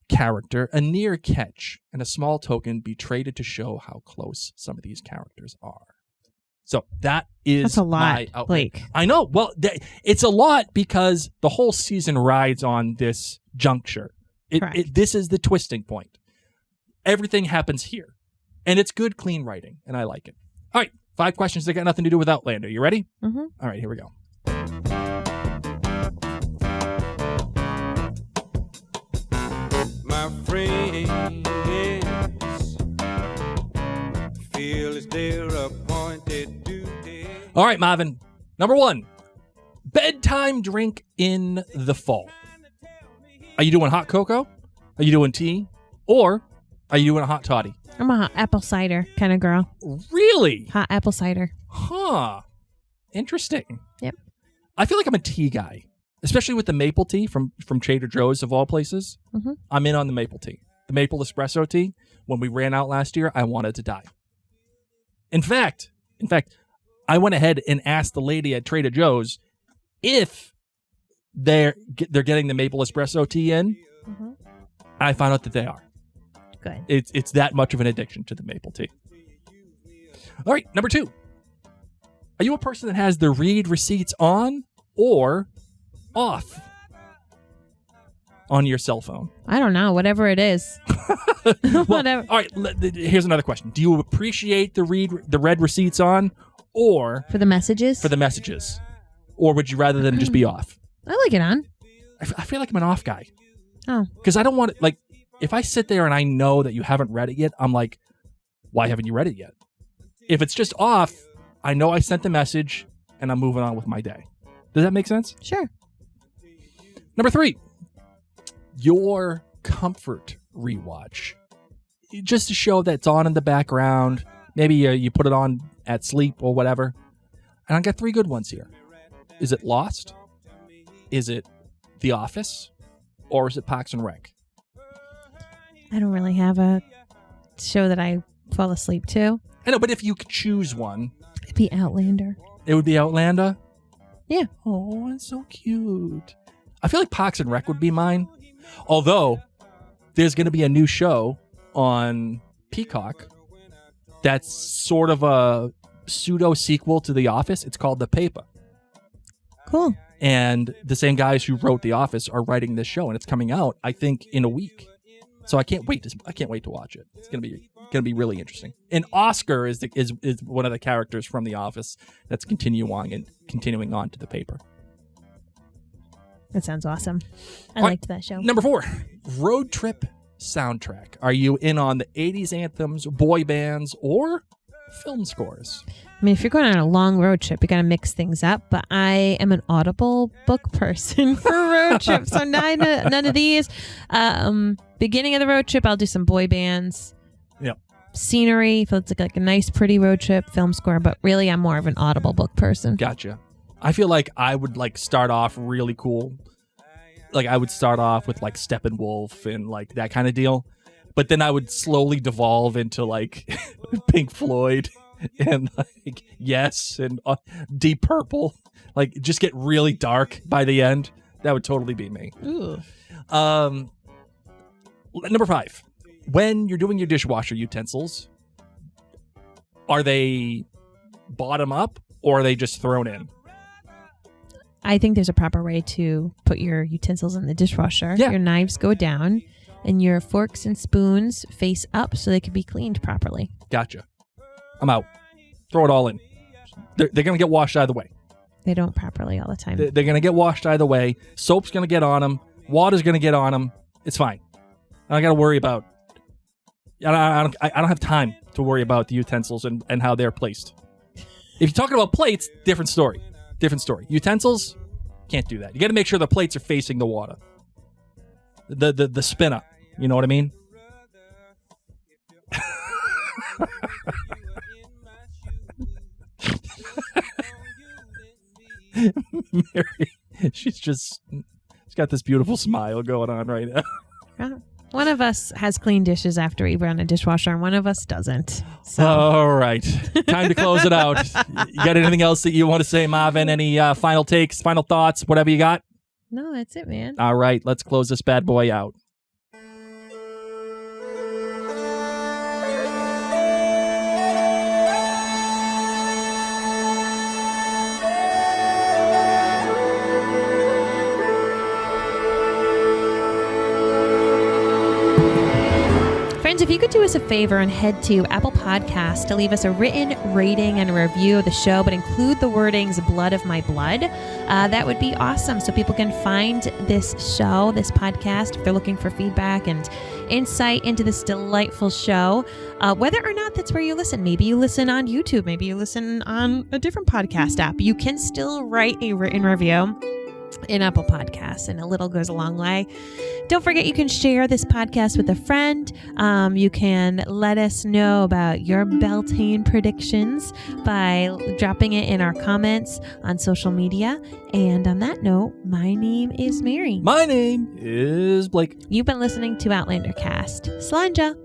character, a near catch, and a small token be traded to show how close some of these characters are. So that's a lot, my outlet. Blake. I know. Well, it's a lot because the whole season rides on this juncture. This is the twisting point. Everything happens here. And it's good, clean writing, and I like it. All right, 5 questions that got nothing to do with Outlander. You ready? Mm-hmm. All right, here we go. My friends feel it's their appointed duty. All right, Marvin. Number 1, bedtime drink in the fall. Are you doing hot cocoa? Are you doing tea? Or are you doing a hot toddy? I'm a hot apple cider kind of girl. Really? Really? Hot apple cider. Huh. Interesting. Yep. I feel like I'm a tea guy, especially with the maple tea from Trader Joe's of all places. Mm-hmm. I'm in on the maple tea. The maple espresso tea. When we ran out last year, I wanted to die. In fact, I went ahead and asked the lady at Trader Joe's if they're getting the maple espresso tea in. Mm-hmm. I found out that they are. Good. It's that much of an addiction to the maple tea. All right, number 2. Are you a person that has the read receipts on or off on your cell phone? I don't know. Whatever it is. Whatever. All right, here's another question. Do you appreciate the read receipts on or For the messages? for the messages? Or would you rather them just be off? I like it on. I feel like I'm an off guy. Oh. Because I don't want it, like, if I sit there and I know that you haven't read it yet, I'm like, why haven't you read it yet? If it's just off, I know I sent the message and I'm moving on with my day. Does that make sense? Sure. Number 3, your comfort rewatch. Just to show that it's on in the background. Maybe you put it on at sleep or whatever. And I got 3 good ones here. Is it Lost? Is it The Office? Or is it Parks and Rec? I don't really have a show that I fall asleep to. I know, but if you could choose one, It'd be Outlander. it would be Outlander. Yeah. Oh, it's so cute. I feel like Parks and Rec would be mine. Although, there's going to be a new show on Peacock that's sort of a pseudo sequel to The Office. It's called The Paper. Cool. And the same guys who wrote The Office are writing this show, and it's coming out, I think, in a week. So I can't wait to watch it. It's gonna be really interesting. And Oscar is one of the characters from The Office that's continuing on to The Paper. That sounds awesome. I All right, liked that show. Number 4, road trip soundtrack. Are you in on the 80s anthems, boy bands, or film scores? I mean, if you're going on a long road trip, you got to mix things up. But I am an Audible book person for road trips, so none of these. Beginning of the road trip, I'll do some boy bands. Yep. Scenery, if it's like a nice, pretty road trip, film score. But really, I'm more of an Audible book person. Gotcha. I feel like I would like start off really cool. Like I would start off with like Steppenwolf and like that kind of deal. But then I would slowly devolve into like Pink Floyd and like Yes and Deep Purple. Like just get really dark by the end. That would totally be me. Ooh. Number 5. When you're doing your dishwasher utensils, are they bottom up or are they just thrown in? I think there's a proper way to put your utensils in the dishwasher. Yeah. Your knives go down and your forks and spoons face up so they can be cleaned properly. Gotcha. I'm out. Throw it all in. They're going to get washed either way. They don't properly all the time. They're going to get washed either way. Soap's going to get on them. Water's going to get on them. It's fine. I don't got to worry about... I don't have time to worry about the utensils and how they're placed. If you're talking about plates, different story. Different story. Utensils, can't do that. You got to make sure the plates are facing the water. The spinner. You know what I mean? Mary, she's got this beautiful smile going on right now. One of us has clean dishes after we run a dishwasher, and one of us doesn't. So. All right. Time to close it out. You got anything else that you want to say, Marvin? Any final takes, final thoughts, whatever you got? No, that's it, man. All right. Let's close this bad boy out. Friends, if you could do us a favor and head to Apple Podcasts to leave us a written rating and a review of the show, but include the wordings "Blood of My Blood," that would be awesome so people can find this show, this podcast, if they're looking for feedback and insight into this delightful show, whether or not that's where you listen. Maybe you listen on YouTube. Maybe you listen on a different podcast app. You can still write a written review. in Apple Podcasts, and a little goes a long way. Don't forget, you can share this podcast with a friend. You can let us know about your Beltane predictions by dropping it in our comments on social media. And on that note, my name is Mary. My name is Blake. You've been listening to Outlander Cast. Slanja.